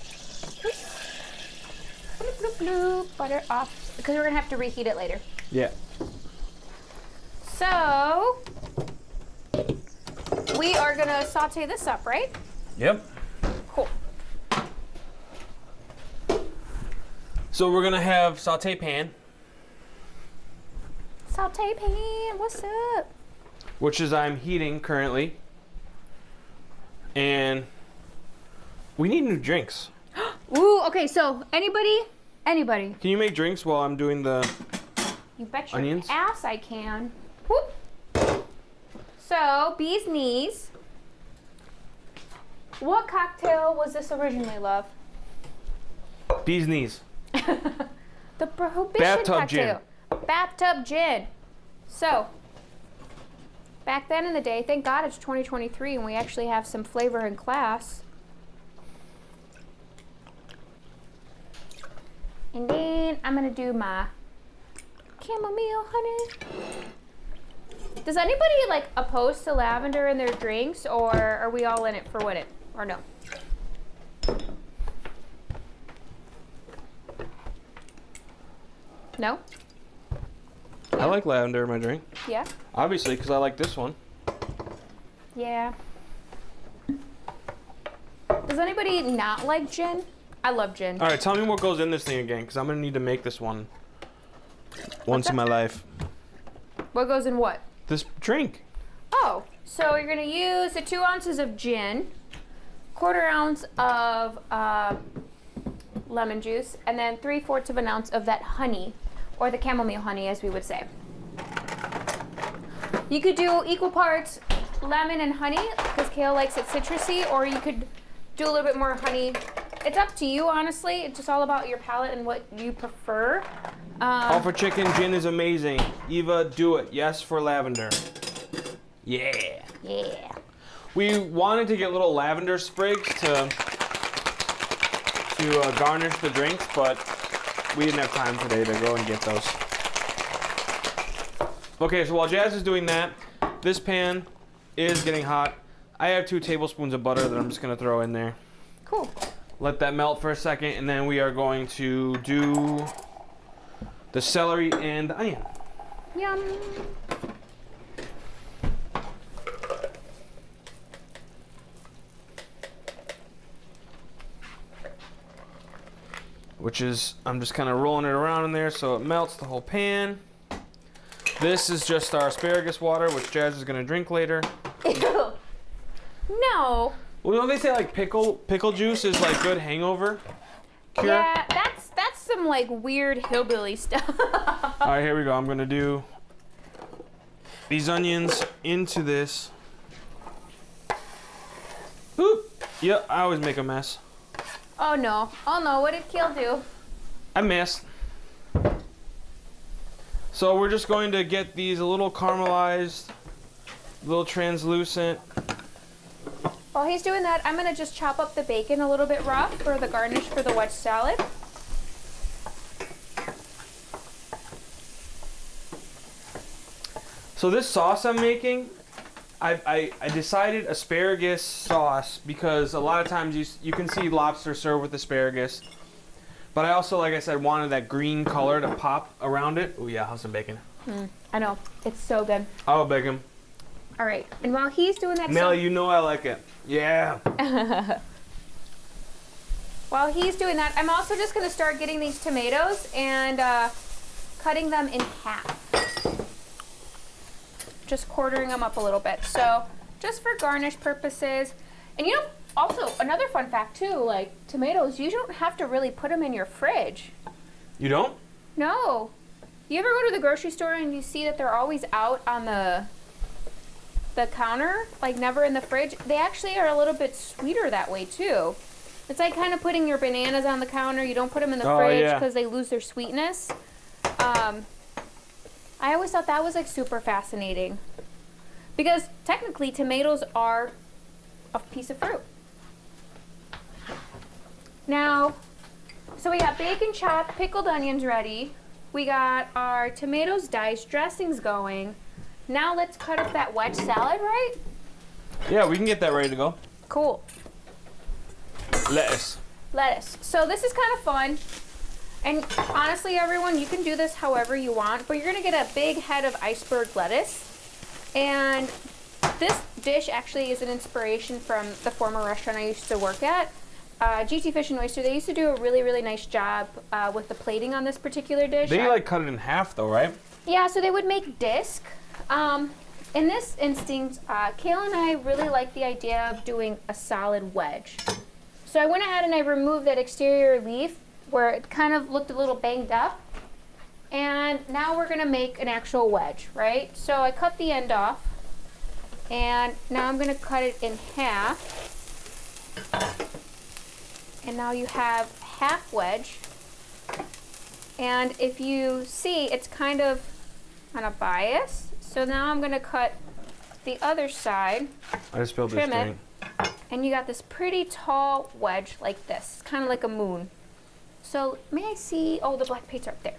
Bloop, bloop, bloop. Butter off. Because we're gonna have to reheat it later. Yeah. So, we are gonna saute this up, right? Yep. Cool. So we're gonna have saute pan, Saute pan, what's up? which is I'm heating currently. And we need new drinks. Ooh, okay, so anybody? Can you make drinks while I'm doing the You bet your onions? ass I can. Whoop. So, bee's knees. What cocktail was this originally, love? bee's knees? The Prohibition Bathtub cocktail. Bathtub gin. So, back then in the day, thank God it's 2023 and we actually have some flavor in class. And then I'm gonna do my chamomile honey. Does anybody like oppose to lavender in their drinks, or are we all in it for what it, or no? No? I like lavender in my drink. Yeah? Obviously, because I like this one. Yeah. Does anybody not like gin? I love gin. All right, tell me what goes in this thing again, because I'm gonna need to make this one once in my life. What goes in what? This drink. Oh, so you're gonna use the 2 ounces of gin, 1/4 ounce of lemon juice, and then 3/4 of an ounce of that honey, or the chamomile honey, as we would say. You could do equal parts lemon and honey, because Kale likes it citrusy, or you could do a little bit more honey It's up to you, honestly. It's just all about your palate and what you prefer. All for chicken, gin is amazing. Eva, do it. Yes for lavender. Yeah. Yeah. We wanted to get little lavender sprigs to garnish the drinks, but we didn't have time today to go and get those. Okay, so while Jazz is doing that, this pan is getting hot. I have 2 tablespoons of butter that I'm just gonna throw in there. Cool. Let that melt for a second, and then we are going to do the celery and the onion. Yum. Which is, I'm just kind of rolling it around in there so it melts the whole pan. This is just our asparagus water, which Jazz is going to drink later. Ew. No. Well, don't they say like pickle juice is like good hangover cure? Yeah, that's some like weird hillbilly stuff. All right, here we go. I'm going to do these onions into this. Oop. Yep, I always make a mess. Oh no. Oh no, what did Kale do? I missed. So we're just going to get these a little caramelized, a little translucent. While he's doing that, I'm gonna just chop up the bacon a little bit rough for the garnish for the wedge salad. So this sauce I'm making, I decided asparagus sauce because a lot of times you can see lobster served with asparagus. But I also, like I said, wanted that green color to pop around it. Oh yeah, how's some bacon? I know, it's so good. I'll bacon. All right, and while he's doing that, Melly, you know I like it. Yeah. while he's doing that, I'm also just gonna start getting these tomatoes and cutting them in half. Just quartering them up a little bit. So just for garnish purposes. And you know, also another fun fact too, like tomatoes, you don't have to really put them in your fridge. You don't? No. You ever go to the grocery store and you see that they're always out on the counter, like never in the fridge? They actually are a little bit sweeter that way too. It's like kind of putting your bananas on the counter. You don't put them in the fridge because they lose their sweetness. I always thought that was like super fascinating because technically tomatoes are a piece of fruit. Now, so we got bacon chopped, pickled onions ready. We got our tomatoes diced, dressings going. Now let's cut up that wedge salad, right? Yeah, we can get that ready to go. Cool. Lettuce. So this is kind of fun. And honestly, everyone, you can do this however you want, but you're gonna get a big head of iceberg lettuce. And this dish actually is an inspiration from the former restaurant I used to work at, GT Fish and Oyster. They used to do a really, really nice job with the plating on this particular dish. They like cut it in half though, right? Yeah, so they would make disc. In this instance, Kale and I really like the idea of doing a solid wedge. So I went ahead and I removed that exterior leaf where it kind of looked a little banged up. And now we're gonna make an actual wedge, right? So I cut the end off and now I'm gonna cut it in half. And now you have half wedge. And if you see, it's kind of on a bias. So now I'm gonna cut the other side. I just spilled this Trim it. drink. And you got this pretty tall wedge like this, kind of like a moon. So may I see, oh, the black paint's up there.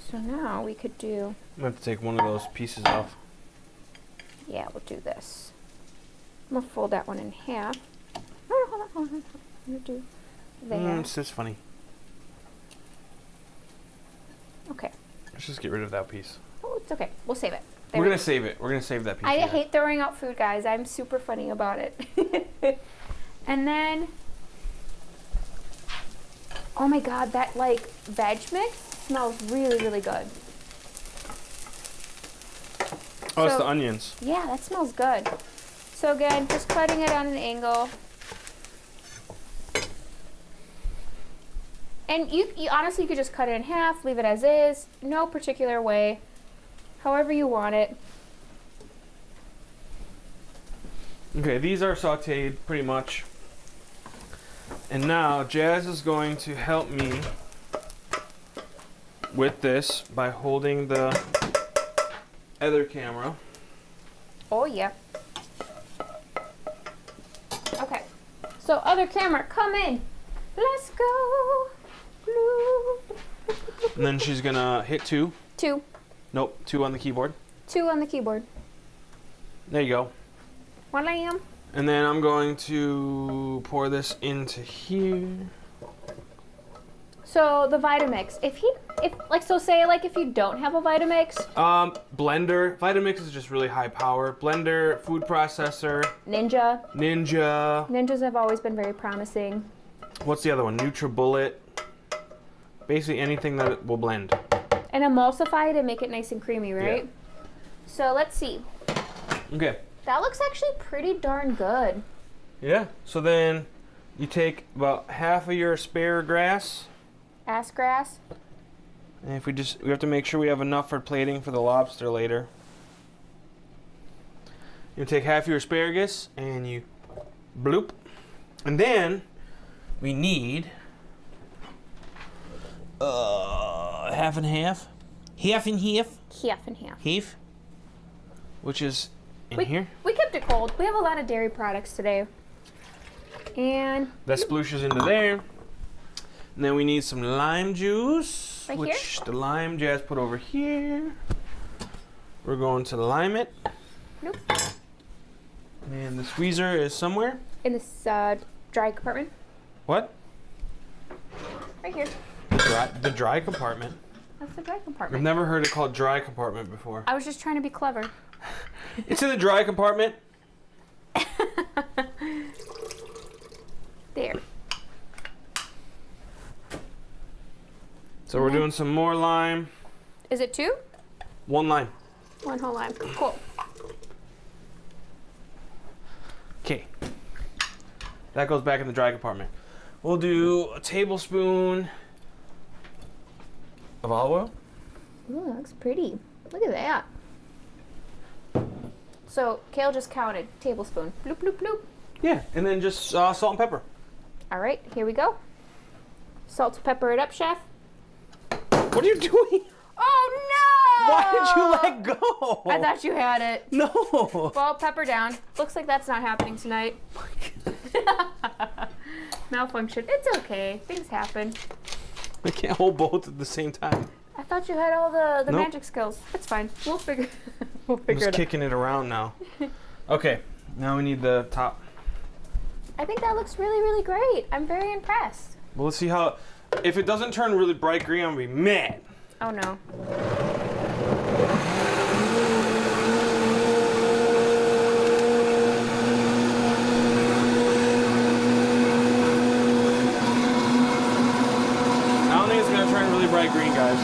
So now we could do, I'm gonna have to take one of those pieces off. yeah, we'll do this. I'm gonna fold that one in half. Hold on. I'm gonna do there. It's just funny. Okay. Let's just get rid of that piece. Oh, it's okay. We'll save it. We're we gonna go. save it. We're gonna save that piece. I here. hate throwing out food, guys. I'm super funny about it. And then, oh my god, that like veg mix smells really, really good. Oh, it's So- the onions. Yeah, that smells good. So again, just cutting it on an angle. And you honestly could just cut it in half, leave it as is, no particular way, however you want it. Okay, these are sauteed pretty much. And now Jazz is going to help me with this by holding the other camera. Oh yeah. Okay. So other camera, come in. Let's go. And then she's gonna hit 2. 2. Nope, 2 on the keyboard. 2 on the keyboard. There you go. 1 lamb. And then I'm going to pour this into here. So the Vitamix, if you don't have a Vitamix, Blender. Vitamix is just really high power. Blender, food processor. Ninja. Ninjas have always been very promising. What's the other one? NutriBullet. Basically anything that will blend. And emulsify it and make it nice and creamy, right? Yeah. So let's see. Okay. That looks actually pretty darn good. Yeah. So then you take about half of your asparagus. Ass grass. And if we have to make sure we have enough for plating for the lobster later. You take half your asparagus and you bloop. And then we need half and half. Half and half. Half and half. Half. Which is in here. We kept it cold. We have a lot of dairy products today. And that splooshes into there. And then we need some lime juice, right which here? the lime Jazz put over here. We're going to lime it. Nope. And the squeezer is somewhere. In this dry compartment. What? Right here. The dry compartment. That's the dry I've compartment. never heard it called dry compartment before. I was just trying to be clever. It's in the dry compartment. There. So we're doing some more lime. Is it 2? 1 lime. 1 whole lime. Cool. Okay. That goes back in the dry compartment. We'll do a tablespoon of olive oil. Ooh, that looks pretty. Look at that. So, Kale just counted. Tablespoon. Bloop, bloop, bloop. Yeah, and then just salt and pepper. All right, here we go. Salt, pepper it up, chef. What are you doing? Oh, no! Why did you let go? I thought you had it. No. Well, pepper down. Looks like that's not happening tonight. Malfunction. It's okay. Things happen. I can't hold both at the same time. I thought you had all the Nope. magic skills. It's fine. We'll figure I'm it just out. kicking it around now. Okay, now we need the top. I think that looks really, really great. I'm very impressed. Well, let's see how. If it doesn't turn really bright green, I'm gonna be mad. Oh, no. I don't think it's gonna turn really bright green, guys.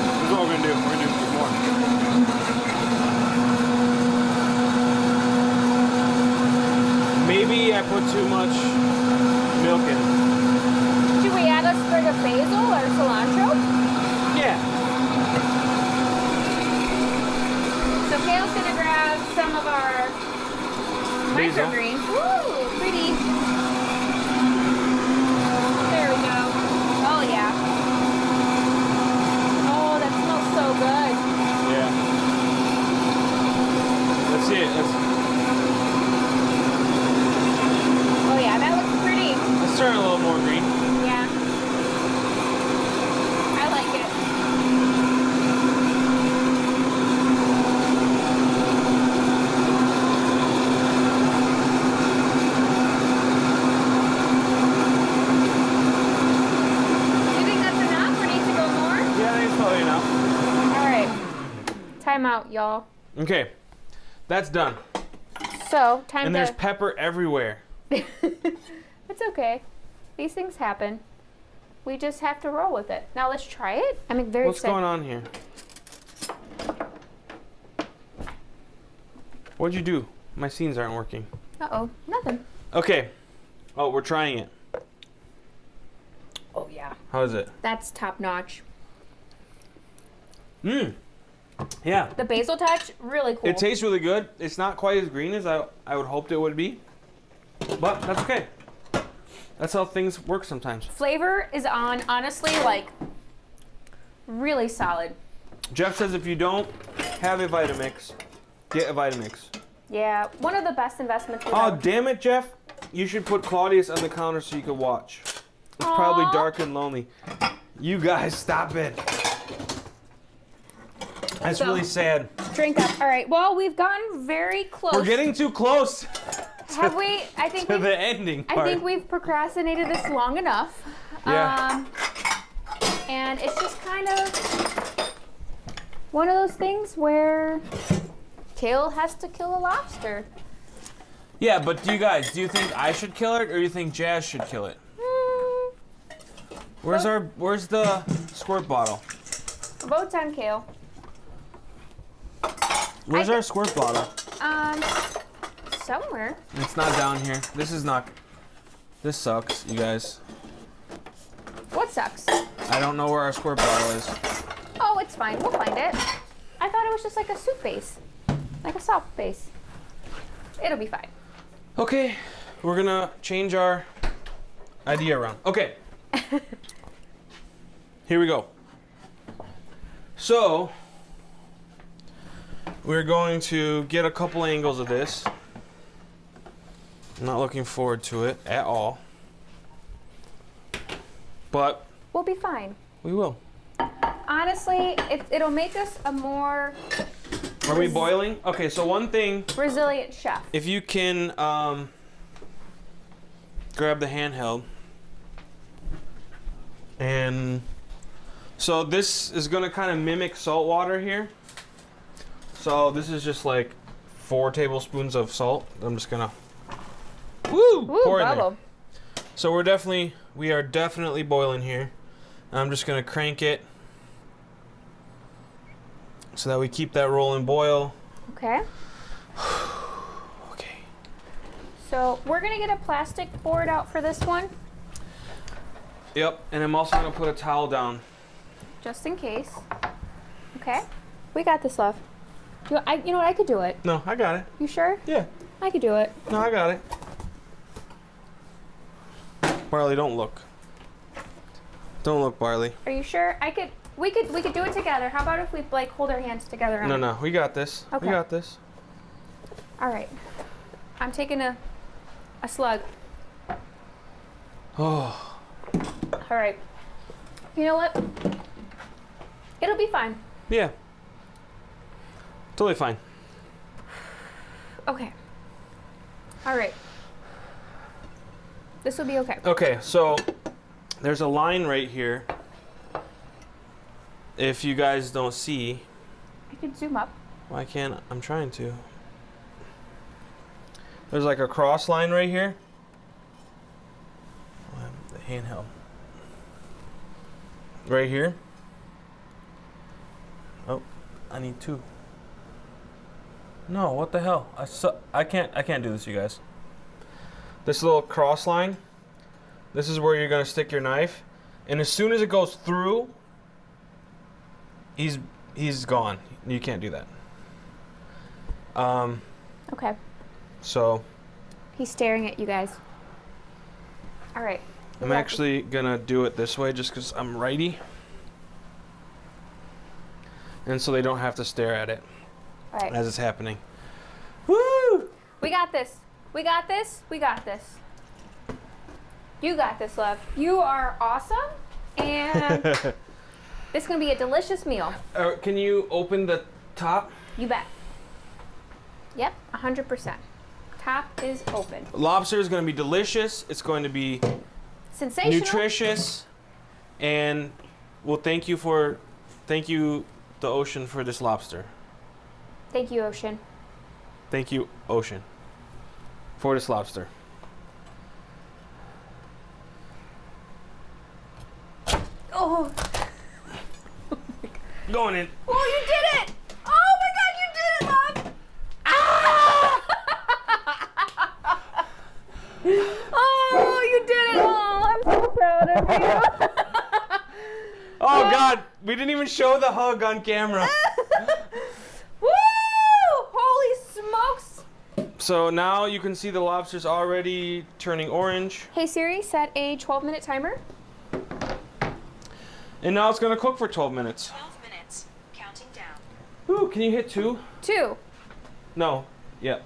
This is what we're gonna do. We're gonna do more. Maybe I put too much milk in. Should we add a sprig of basil or cilantro? Yeah. So Kale's gonna grab some of our Basil. microgreens. Woo, pretty. There we go. Oh yeah. Oh, that smells so good. Yeah. Let's see it. Oh yeah, that looks pretty. Let's turn it a little more green. Yeah. I like it. Do you think that's enough or need to go more? Yeah, I think it's probably enough. All right. Time out, y'all. Okay, that's done. So, time And to... there's pepper everywhere. It's okay. These things happen. We just have to roll with it. Now let's try it. I'm very What's excited. going on here? What'd you do? My scenes aren't working. Uh-oh, nothing. Okay. Oh, we're trying it. Oh, yeah. How is it? That's top notch. Mmm. Yeah. The basil touch, really cool. It tastes really good. It's not quite as green as I would hoped it would be. But that's okay. That's how things work sometimes. Flavor is on, honestly, like, really solid. Jeff says if you don't have a Vitamix, get a Vitamix. Yeah, one of the best investments we've Oh, ever. damn it, Jeff. You should put Claudius on the counter so you can watch. It's probably Aw. dark and lonely. You guys, stop it. That's So- really sad. Drink up. All right, well, we've gotten very close. We're getting too close Have we? I think to we've, the ending I part. think we've procrastinated this long enough. Yeah. And it's just kind of one of those things where Kale has to kill a lobster. Yeah, but do you think I should kill it or do you think Jazz should kill it? Where's the squirt bottle? Votes on Kale. Where's our squirt bottle? Somewhere. It's not down here. This sucks, you guys. What sucks? I don't know where our squirt bottle is. Oh, it's fine. We'll find it. I thought it was just like a soup base, like a salt base. It'll be fine. Okay, we're gonna change our idea around. Okay. Here we go. So, we're going to get a couple angles of this. I'm not looking forward to it at all. But We'll be fine. we will. Honestly, it'll make us a more Are we boiling? Okay, so one thing, resilient chef. if you can grab the handheld. And so this is gonna kind of mimic salt water here. So this is just like 4 tablespoons of salt. I'm just gonna Ooh, pour in there. bubble. So we are definitely boiling here. I'm just gonna crank it so that we keep that rolling boil. Okay. Okay. So we're gonna get a plastic board out for this one, Yep, and I'm also gonna put a towel down. just in case. Okay. We got this, love. You know what? I could do it. No, I got it. You sure? Yeah. I could do it. No, I got it. Barley, don't look. Don't look, Barley. Are you sure? We could do it together. How about if we like hold our hands together? No, no, we got this. Okay. We got this. All right. I'm taking a slug. Oh, All right. You know what? It'll be fine. yeah. Totally fine. Okay. All right. This will be okay. Okay, so there's a line right here. If you guys don't see, I could zoom up. why can't I'm trying to? There's like a cross line right here. The handheld. Right here. Oh, I need 2. No, what the hell? I can't do this, you guys. This little cross line. This is where you're gonna stick your knife, and as soon as it goes through, he's gone. You can't do that. Okay. So He's staring at you guys. All right. I'm actually gonna do it this way just because I'm righty, and so they don't have to stare at it All right. as it's happening. Woo! We got this. We got this. We got this. You got this, love. You are awesome, and this is gonna be a delicious meal. Can you open the top? You bet. Yep, 100%. Top is open. Lobster is going to be delicious. It's going to be Sensational. nutritious, and well, thank you the ocean for this lobster. Thank you, Ocean. Thank you, ocean, for this lobster. Oh. Going in. Oh, you did it! Oh my God, you did it, love! Ah! Oh God, we didn't even show the hug on camera. Woo! Holy smokes! So now you can see the lobster's already turning orange. Hey Siri, set a 12-minute timer. And now it's gonna cook for 12 minutes. 12 minutes. Counting down. Ooh, can you hit 2? 2. No. Yeah.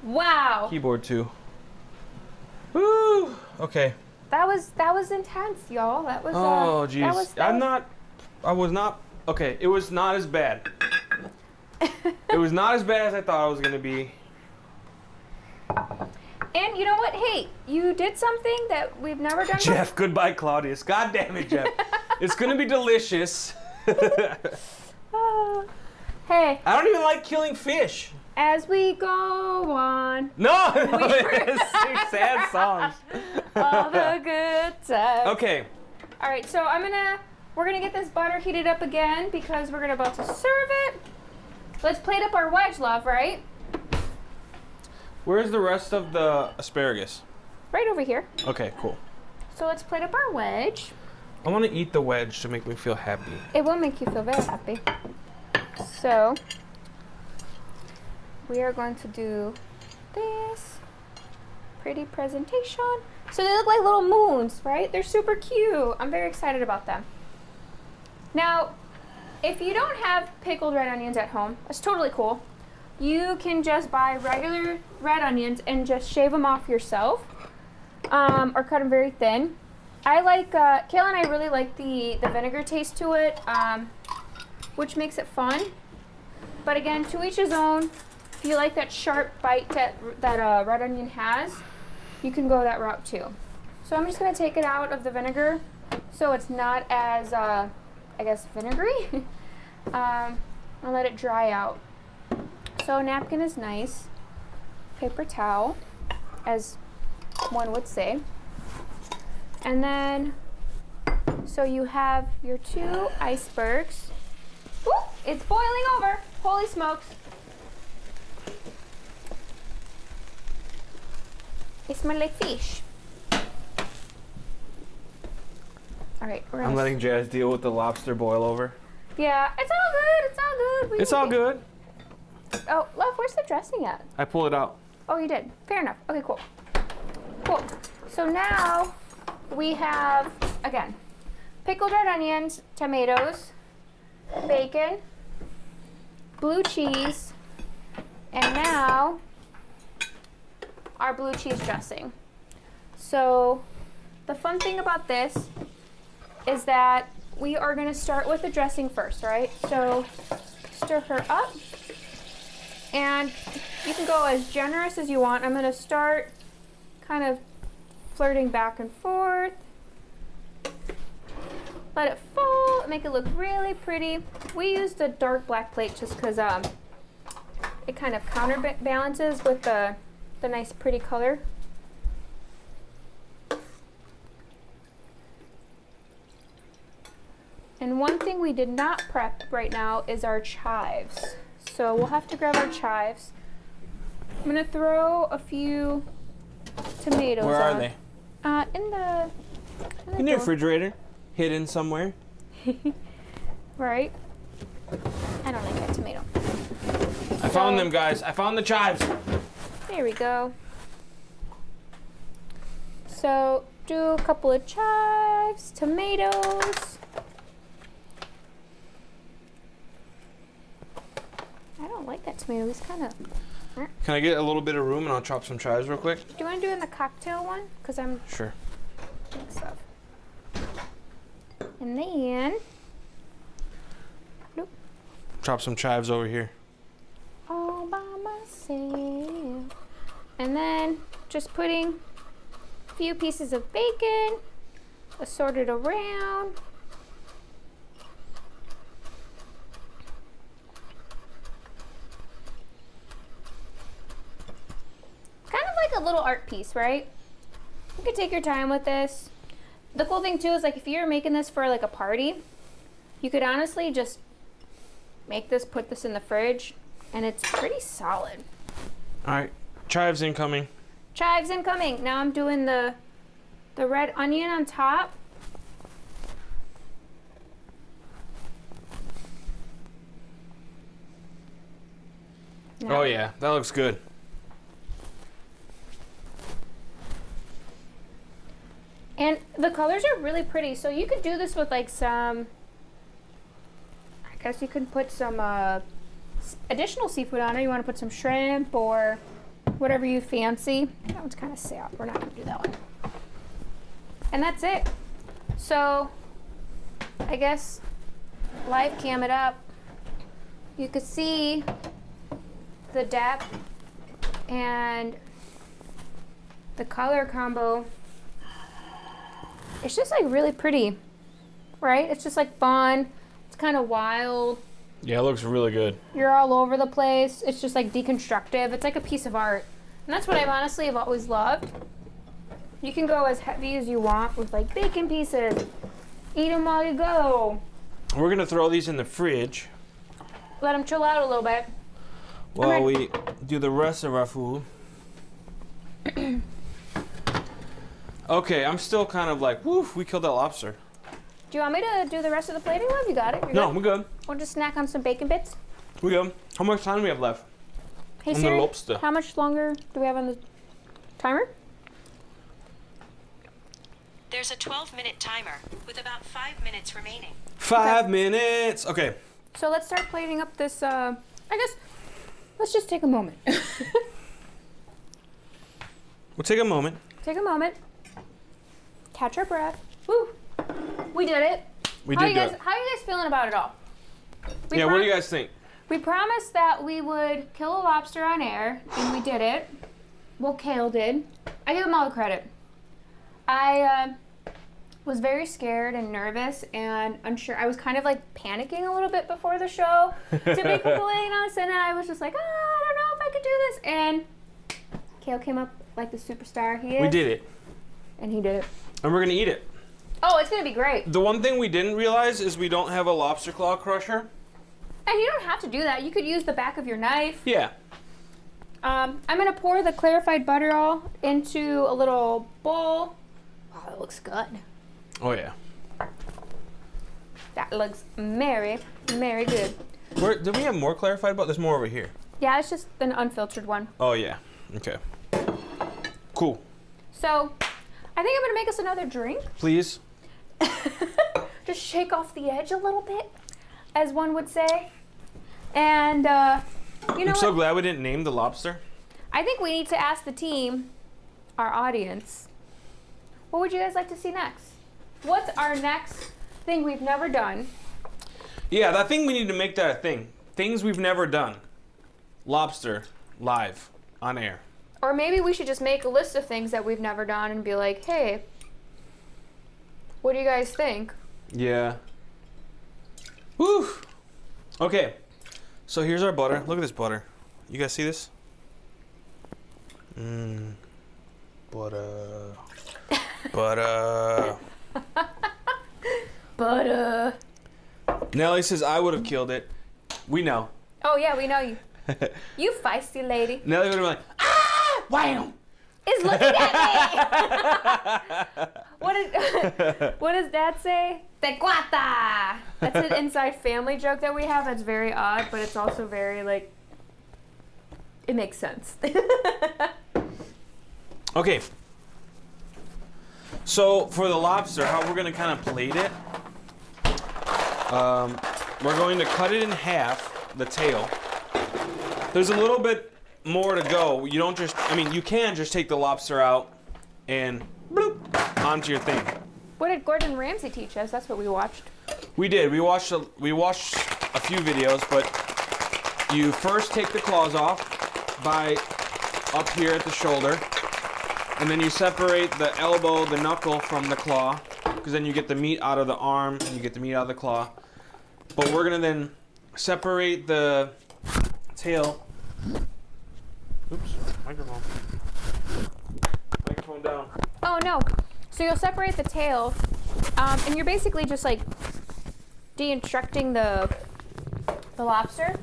Wow. Keyboard 2. Woo! Okay. That was intense, y'all. That was Oh, that jeez. was- I was not. Okay, it was not as bad. It was not as bad as I thought it was gonna be. And you know what? Hey, you did something that we've never done before. Jeff, goodbye, Claudius. God damn it, Jeff. It's gonna be delicious. Hey, I don't even like killing fish. as we go on, No, it's sad songs. all the good times. Okay, All right, so we're gonna get this butter heated up again because we're about to serve it. Let's plate up our wedge, love, right? where's the rest of the asparagus? Right over here. Okay, cool. So let's plate up our wedge. I want to eat the wedge to make me feel happy. It will make you feel very happy. So we are going to do this pretty presentation. So they look like little moons, right? They're super cute. I'm very excited about them. Now, if you don't have pickled red onions at home, that's totally cool. You can just buy regular red onions and just shave them off yourself, or cut them very thin. I like, Kayla and I really like the vinegar taste to it, which makes it fun. But again, to each his own. If you like that sharp bite that red onion has, you can go that route too. So I'm just gonna take it out of the vinegar so it's not as, I guess, vinegary. I'll let it dry out. So napkin is nice. Paper towel, as one would say. And then, so you have your 2 icebergs. Ooh, it's boiling over. Holy smokes. They smell like fish. All right, we're I'm gonna letting Jazz deal with the lobster boil over. Yeah, it's all good. It's all good. It's all good. Oh, love, where's the dressing at? I pulled it out. Oh, you did. Fair enough. Okay, cool. Cool. So now we have, again, pickled red onions, tomatoes, bacon, blue cheese, and now our blue cheese dressing. So the fun thing about this is that we are going to start with the dressing first, right? So stir her up. And you can go as generous as you want. I'm going to start kind of flirting back and forth. Let it fall, make it look really pretty. We used a dark black plate just because it kind of counterbalances with the nice pretty color. And one thing we did not prep right now is our chives. So we'll have to grab our chives. I'm gonna throw a few tomatoes Where are on. they? In the In the door. refrigerator, hidden somewhere. Right. I don't like that tomato. I found them, guys. I found the chives. There we go. So do a couple of chives, tomatoes. I don't like that tomato. It's kind of. Can I get a little bit of room and I'll chop some chives real quick? Do you want to do it in the cocktail one? Because I'm Sure. mixed up. And then. Nope. Chop some chives over here. All by myself. And then just putting a few pieces of bacon assorted around. Kind of like a little art piece, right? You could take your time with this. The cool thing too is like if you're making this for like a party, you could honestly just make this, put this in the fridge, and it's pretty solid. All right, chives incoming. Chives incoming. Now I'm doing the red onion on top. Oh yeah, that looks good. And the colors are really pretty. So you could do this with like some, I guess you could put some additional seafood on it. You want to put some shrimp or whatever you fancy. That one's kind of sad. We're not going to do that one. And that's it. So I guess live cam it up. You could see the depth and the color combo. It's just like really pretty, right? It's just like fun. It's kind of wild. Yeah, it looks really good. You're all over the place. It's just like deconstructive. It's like a piece of art. And that's what I've honestly have always loved. You can go as heavy as you want with like bacon pieces. Eat them while you go. We're gonna throw these in the fridge Let them chill out a little bit. while we do the rest of our food. Okay, I'm still kind of like, woo, we killed that lobster. Do you want me to do the rest of the plating, love? You got it? You're No, good? we're good. We'll just snack on some bacon bits. We good. How much time do we have left? Hey On the Siri, lobster. how much longer do we have on the timer? There's a 12-minute timer with about 5 minutes remaining. 5 minutes. Okay. So let's start plating up this, I guess, let's just take a moment. We'll take a moment. Take a moment. Catch our breath. Woo! We did it. We How did you guys, good. How are you guys feeling about it all? Yeah, what do you guys think? We promised that we would kill a lobster on air, and we did it. Well, Kale did. I give him all the credit. I was very scared and nervous and unsure. I was kind of like panicking a little bit before the show, to be completely honest, and I was just like, I don't know if I could do this. And Kale came up like the superstar he is. We did it. And he did it. And we're gonna eat it. Oh, it's gonna be great. The one thing we didn't realize is we don't have a lobster claw crusher. And you don't have to do that. You could use the back of your knife. Yeah. I'm gonna pour the clarified butter all into a little bowl. Oh, it looks good. Oh yeah. That looks very, very good. Where did we have more clarified butter? There's more over here. Yeah, it's just an unfiltered one. Oh yeah. Okay. Cool. So, I think I'm gonna make us another drink. Please. Just shake off the edge a little bit, as one would say. And you know I'm what? so glad we didn't name the lobster. I think we need to ask the team, our audience, what would you guys like to see next? What's our next thing we've never done? Yeah, I think we need to make that a thing. Things we've never done. Lobster live on air. Or maybe we should just make a list of things that we've never done and be like, hey, what do you guys think? Yeah. Woo. Okay. So here's our butter. Look at this butter. You guys see this? Butter. Butter. But, Nellie says I would have killed it. We know. oh yeah, we know you. You feisty lady. Nellie would have been like, ah, wham. Is looking at me. What does Dad say? Te cuata. That's an inside family joke that we have. That's very odd, but it's also very like. It makes sense. Okay. So for the lobster, how we're gonna kind of plate it? We're going to cut it in half, the tail. There's a little bit more to go. You don't just, I mean, you can just take the lobster out and bloop onto your thing. What did Gordon Ramsay teach us? That's what we watched. We did. We watched a few videos, but you first take the claws off by up here at the shoulder, and then you separate the elbow, the knuckle from the claw, because then you get the meat out of the arm and you get the meat out of the claw. But we're gonna then separate the tail. Oops, microphone. Microphone down. Oh no. So you'll separate the tail, and you're basically just like de-instructing the lobster.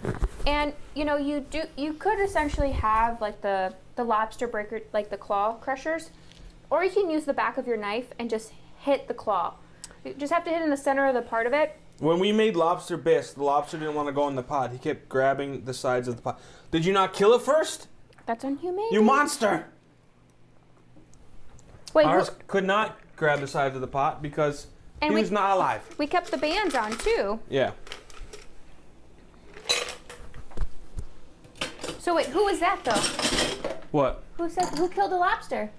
And you know, you could essentially have like the lobster breaker, like the claw crushers, or you can use the back of your knife and just hit the claw. You just have to hit in the center of the part of it, When we made lobster bisque, the lobster didn't want to go in the pot. He kept grabbing the sides of the pot. Did you not kill it first? That's inhumane. You monster! Wait, Ours could not grab the sides of the pot because he was not alive. we kept the bands on too. Yeah. So wait, who was that though? What? Who killed the lobster?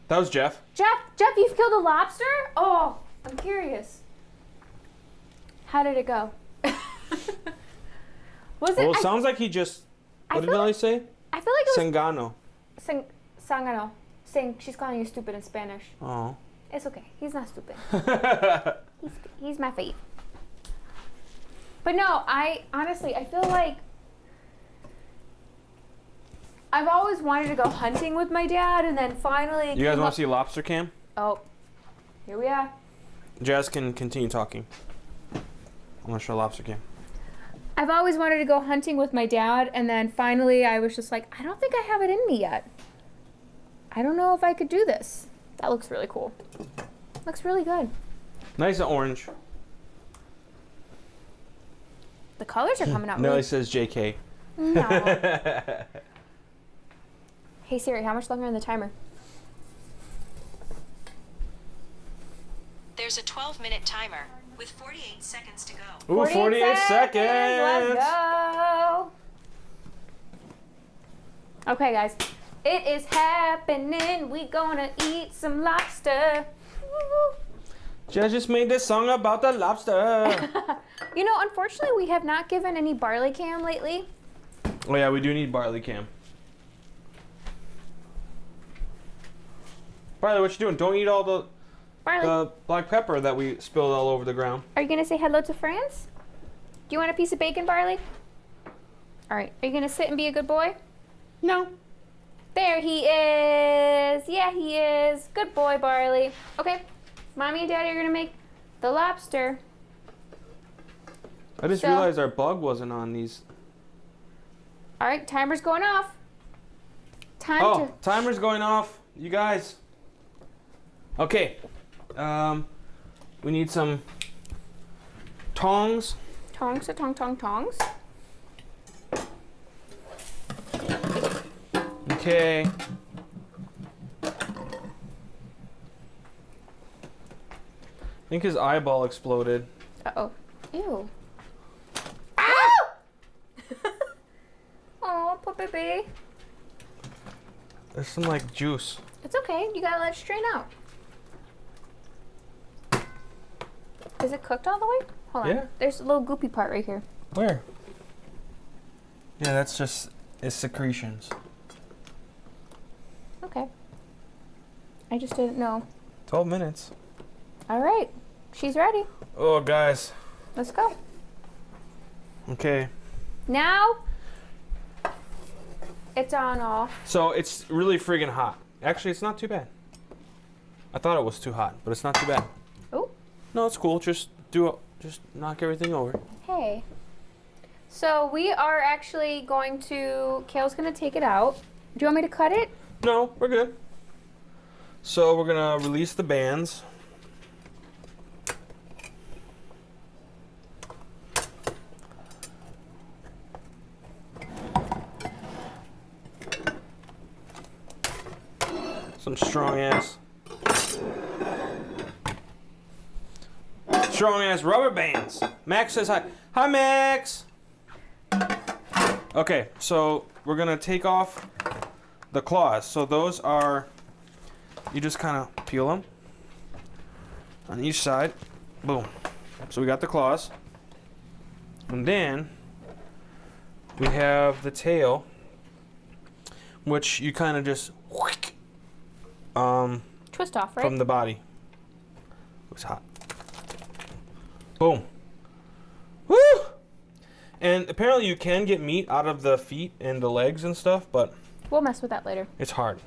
That was Jeff. Jeff, you've killed a lobster? Oh, I'm curious. How did it go? Was it? Well, it sounds like he just. What did I say? I feel like it was Sangano. Sangano. She's calling you stupid in Spanish. Oh. It's okay. He's not stupid. he's my fave. But no, I feel like I've always wanted to go hunting with my dad, and then finally. You guys want to see lobster cam? Oh, here we are. Jazz can continue talking. I'm gonna show lobster cam. I've always wanted to go hunting with my dad, and then finally I was just like, I don't think I have it in me yet. I don't know if I could do this. That looks really cool. Looks really good. Nice and orange. The colors are coming out. Nelly Really. says JK. No. Hey Siri, how much longer on the timer? There's a 12-minute timer with 48 seconds to go. Ooh, 48 seconds. Let's go. Okay, guys. It is happening. We gonna eat some lobster. Woo. Jazz just made this song about the lobster. You know, unfortunately, we have not given any barley cam lately. Oh yeah, we do need barley cam. Barley, what you doing? Don't eat all the black pepper that we spilled all over the ground. Are you gonna say hello to friends? Do you want a piece of bacon, Barley? All right. Are you gonna sit and be a good boy? No. There he is. Yeah, he is. Good boy, Barley. Okay. Mommy and Daddy are gonna make the lobster. I just realized our bug wasn't on these. All right. Timer's going off. Timer's going off. You guys. Okay. We need some tongs. Tongs, tongs. Okay. I think his eyeball exploded. Uh-oh. Ew. Ow! Oh, poor baby. There's some like juice. It's okay. You gotta let it strain out. Is it cooked all the way? Hold on. Yeah. There's a little goopy part right here. Where? Yeah, that's just it's secretions. Okay. I just didn't know. 12 minutes. All right. She's ready. Oh, guys. Let's go. Okay. Now, it's on off. So it's really friggin' hot. Actually, it's not too bad. I thought it was too hot, but it's not too bad. Oh. No, it's cool. Just knock everything over. Hey. So we are actually going to, Kale's going to take it out. Do you want me to cut it? No, we're good. So we're gonna release the bands. Some strong ass rubber bands. Max says hi. Hi, Max. Okay, so we're gonna take off the claws. So those are, you just kind of peel them on each side. Boom. So we got the claws. And then we have the tail, which you kind of just twist off, right? from the body. It was hot. Boom. Woo! And apparently you can get meat out of the feet and the legs and stuff, but We'll mess with that later. it's hard.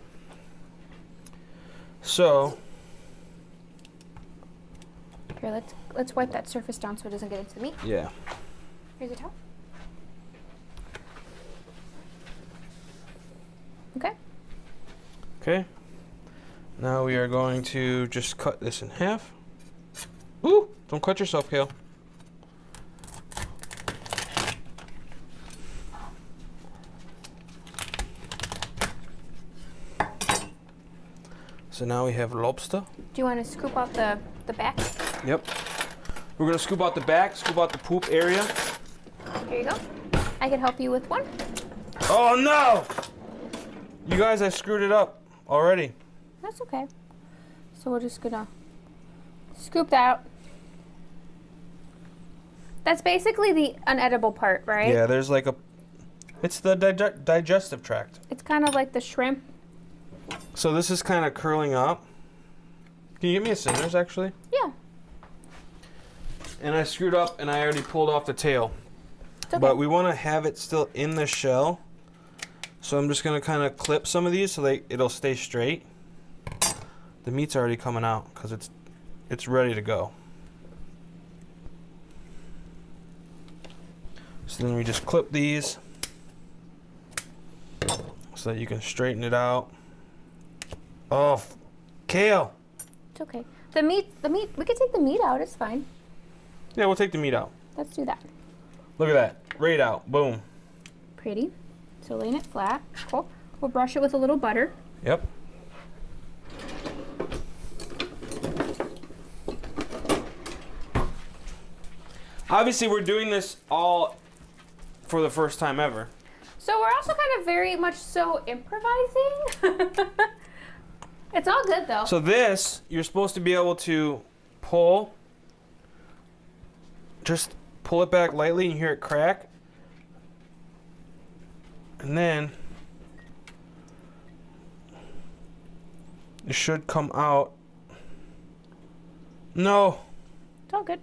So Here, let's wipe that surface down so it doesn't get into the meat. yeah. Here's a towel. Okay. Okay. Now we are going to just cut this in half. Ooh! Don't cut yourself, Kale. So now we have lobster. Do you want to scoop out the back? Yep. We're gonna scoop out the back, scoop out the poop area. Here you go. I can help you with one. Oh no! You guys, I screwed it up already. That's okay. So we're just gonna scoop that out. That's basically the unedible part, right? Yeah, there's like it's the digestive tract. It's kind of like the shrimp. So this is kind of curling up. Can you give me a scissors, actually? Yeah. And I screwed up and I already pulled off the tail. It's okay. But we want to have it still in the shell. So I'm just going to kind of clip some of these so it'll stay straight. The meat's already coming out because it's ready to go. So then we just clip these so that you can straighten it out. Oh, kale. It's okay. The meat, we could take the meat out, it's fine. Yeah, we'll take the meat out. Let's do that. Look at that. Right out. Boom. Pretty. So laying it flat. Cool. We'll brush it with a little butter. Yep. Obviously, we're doing this all for the first time ever. So we're also kind of very much so improvising. It's all good though. So this, you're supposed to be able to pull. Just pull it back lightly and you hear it crack. And then it should come out. No. It's all good.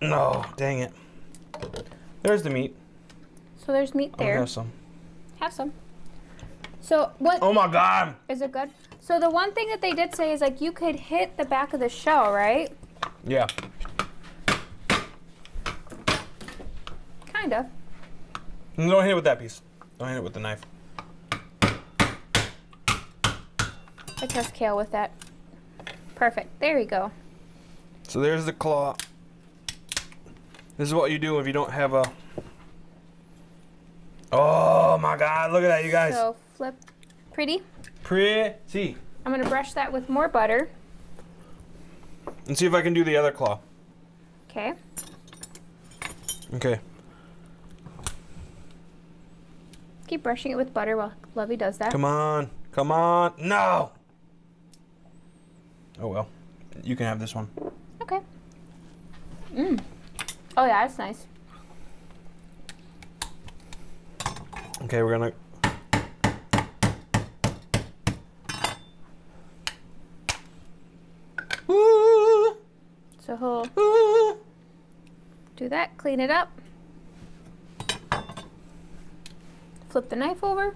No, dang it. There's the meat. So there's meat I'll there. have some. Have some. So what? Oh my God. Is it good? So the one thing that they did say is like you could hit the back of the shell, right? Yeah. Kind of. Don't hit it with that piece. Don't hit it with the knife. I trust Kale with that. Perfect. There you go. So there's the claw. This is what you do if you don't have a... Oh my God, look at that, you guys. So flip. Pretty. Pretty. I'm going to brush that with more butter. And see if I can do the other claw. Okay. Okay. Keep brushing it with butter while Lovey does that. Come on. Come on. No. Oh well. You can have this one. Okay. Oh yeah, that's nice. Okay, we're gonna... Ooh. So he'll Ooh. do that, clean it up. Flip the knife over.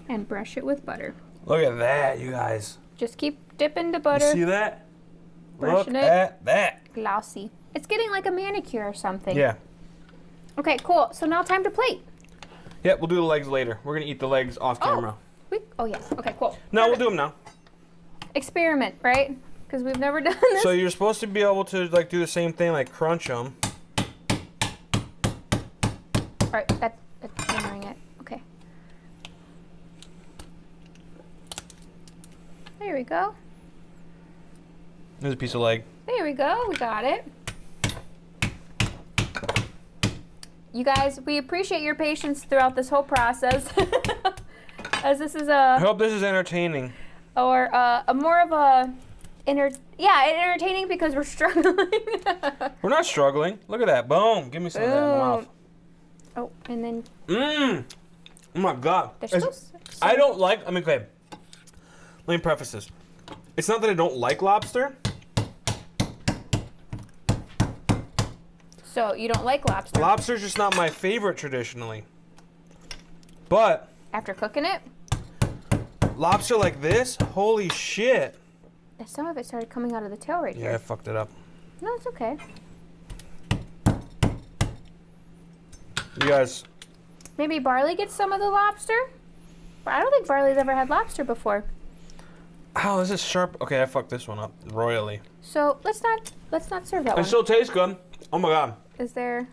And brush it with butter. Look at that, you guys. Just keep dipping the You butter. see that? Brushing Look it. at that. Glossy. It's getting like a manicure or something. Yeah. Okay, cool. So now time to plate. Yeah, we'll do the legs later. We're gonna eat the legs off camera. Oh yes. Okay, cool. No, we'll Perfect. do them now. Experiment, right? Because we've never done this. So you're supposed to be able to like do the same thing, like crunch them. All right, that's hammering it. Okay. There we go. There's a piece of leg. There we go. We got it. You guys, we appreciate your patience throughout this whole process. As this is I a hope this is entertaining. more of a entertaining because we're struggling. We're not struggling. Look at that. Boom. Give me some of that in my mouth. Oh, and then Mmm. Oh my God. there's It's- still I don't like, I mean, okay. Let me preface this. It's not that I don't like lobster. So you don't like lobster? Lobster's just not my favorite traditionally. But After cooking it, lobster like this, holy shit. some of it started coming out of the tail right Yeah, here. I fucked it up. No, it's okay. You guys, Maybe Barley gets some of the lobster? But I don't think Barley's ever had lobster before. oh, this is sharp. Okay, I fucked this one up royally. So let's not serve that It one. still tastes good. Oh my God. Is there?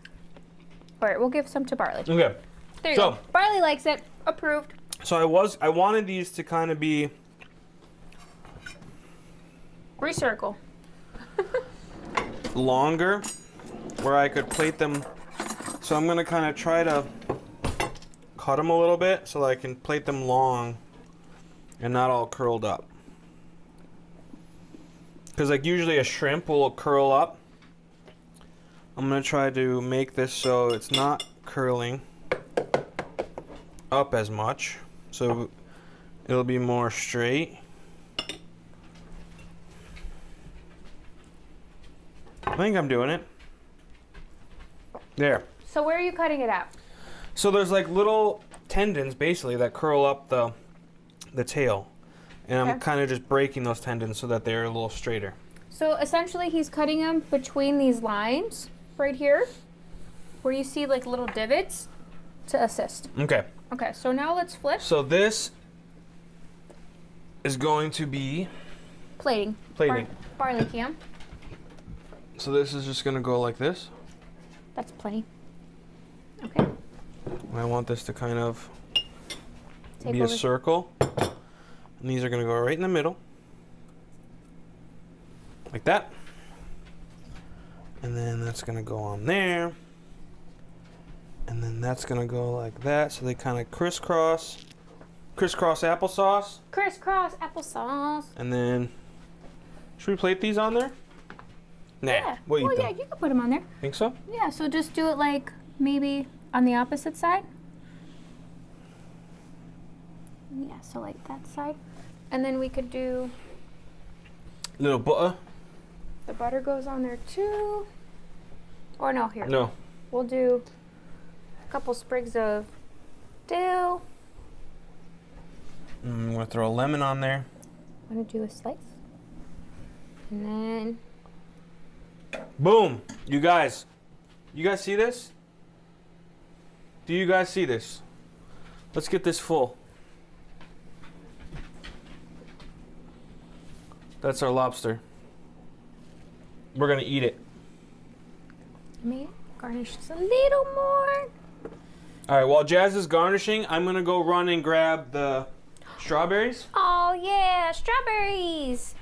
All right, we'll give some to Barley. Okay. There you So- go. Barley likes it. Approved. So I wanted these to kind of be Recircle. longer, where I could plate them. So I'm gonna kind of try to cut them a little bit so that I can plate them long and not all curled up. Because like usually a shrimp will curl up. I'm gonna try to make this so it's not curling up as much, so it'll be more straight. I think I'm doing it. There. So where are you cutting it out? So there's like little tendons basically that curl up the tail. And I'm Okay. kind of just breaking those tendons so that they're a little straighter. So essentially he's cutting them between these lines right here where you see like little divots to assist. Okay. Okay, so now let's flip. So this is going to be Plating. plating. Barley cam. So this is just going to go like this. That's plenty. Okay. And I want this to kind of Take be a over. circle. And these are going to go right in the middle. Like that. And then that's going to go on there. And then that's going to go like that. So they kind of crisscross. Crisscross applesauce. Crisscross applesauce. And then, should we plate these on there? Nah, Yeah. we'll Well, eat yeah, them. you can put them on there. Think so? Yeah, so just do it like maybe on the opposite side. Yeah, so like that side. And then we could do, Little butter? the butter goes on there too. Or no, here. No. We'll do a couple sprigs of dill. I'm going to throw a lemon on there. I'm gonna do a slice. And then, Boom! You guys see this? Do you guys see this? Let's get this full. That's our lobster. We're gonna eat it. may garnish just a little more. All right, while Jazz is garnishing, I'm gonna go run and grab the strawberries. Oh yeah, strawberries.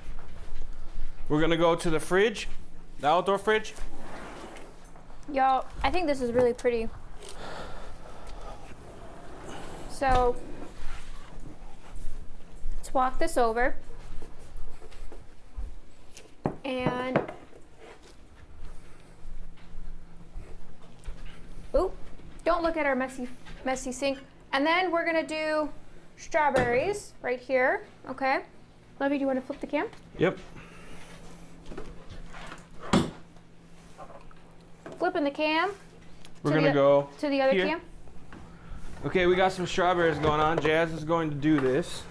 We're gonna go to the fridge, the outdoor fridge. Y'all, I think this is really pretty. So, let's walk this over. And, oop, don't look at our messy sink. And then we're gonna do strawberries right here, okay? Lovey, do you wanna flip the cam? Yep. Flipping the cam. We're To gonna the- go To the other here. cam. Okay, we got some strawberries going on. Jazz is going to do this.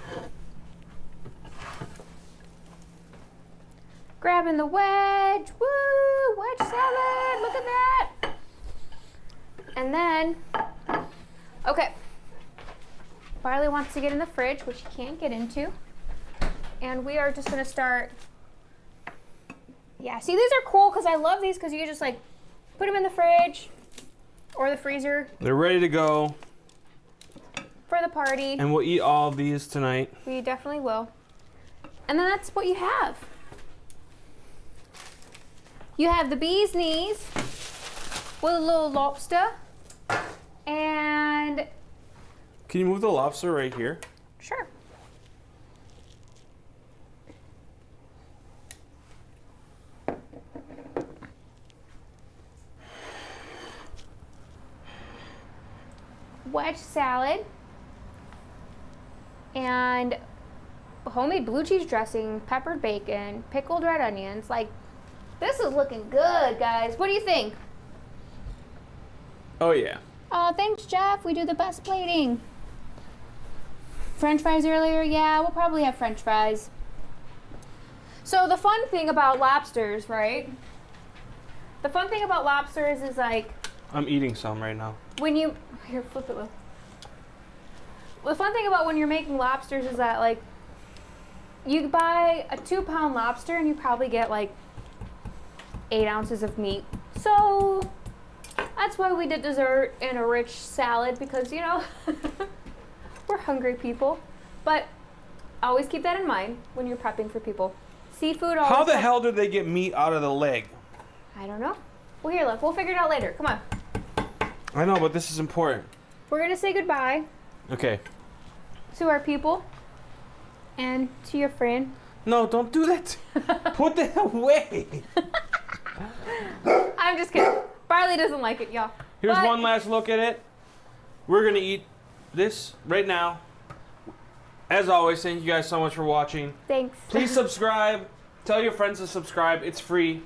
Grabbing the wedge. Woo! Wedge salad. Look at that. And then, okay. Barley wants to get in the fridge, which he can't get into. And we are just going to start. Yeah, see, these are cool because I love these because you can just like put them in the fridge or the freezer They're ready to go, for the party. and we'll eat all of these tonight. We definitely will. And then that's what you have. You have the bee's knees with a little lobster. And Can you move the lobster right here? sure. Wedge salad. And homemade blue cheese dressing, peppered bacon, pickled red onions. Like, this is looking good, guys. What do you think? Oh yeah. Oh, thanks, Jeff. We do the best plating. French fries earlier? Yeah, we'll probably have French fries. So the fun thing about lobsters, right? The fun thing about lobsters is like I'm eating some right now. when you here flip it. Will. The fun thing about when you're making lobsters is that like you buy a 2-pound lobster and you probably get like 8 ounces of meat. So I That's why we did dessert and a rich salad because, you know, we're hungry people. But always keep that in mind when you're prepping for people. Seafood always. How the hell did they get meat out of the leg? I don't know. Well, here, look. We'll figure it out later. Come on. I know, but this is important. We're going to say goodbye Okay. to our people and to your friend. No, don't do that. Put that away. I'm just kidding. Barley doesn't like it, y'all. Here's But- one last look at it. We're going to eat this right now. As always, thank you guys so much for watching. Thanks. Please subscribe. Tell your friends to subscribe. It's free.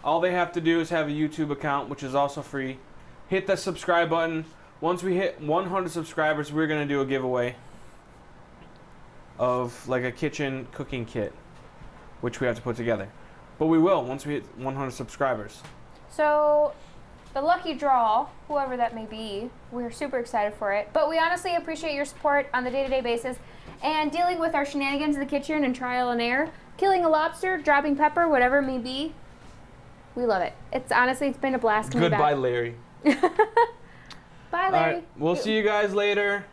All they have to do is have a YouTube account, which is also free. Hit that subscribe button. Once we hit 100 subscribers, we're going to do a giveaway of like a kitchen cooking kit, which we have to put together. But we will once we hit 100 subscribers. So, the lucky draw, whoever that may be, we're super excited for it. But we honestly appreciate your support on the day-to-day basis and dealing with our shenanigans in the kitchen and trial and error. Killing a lobster, dropping pepper, whatever it may be. We love it. It's been a blast coming Goodbye, back. Larry. Bye, All Larry. right, we'll see you guys later.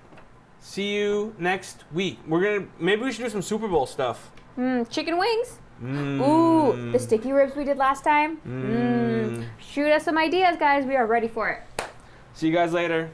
See you next week. Maybe we should do some Super Bowl stuff. Chicken wings. Ooh, the sticky ribs we did last time. Shoot us some ideas, guys. We are ready for it. See you guys later.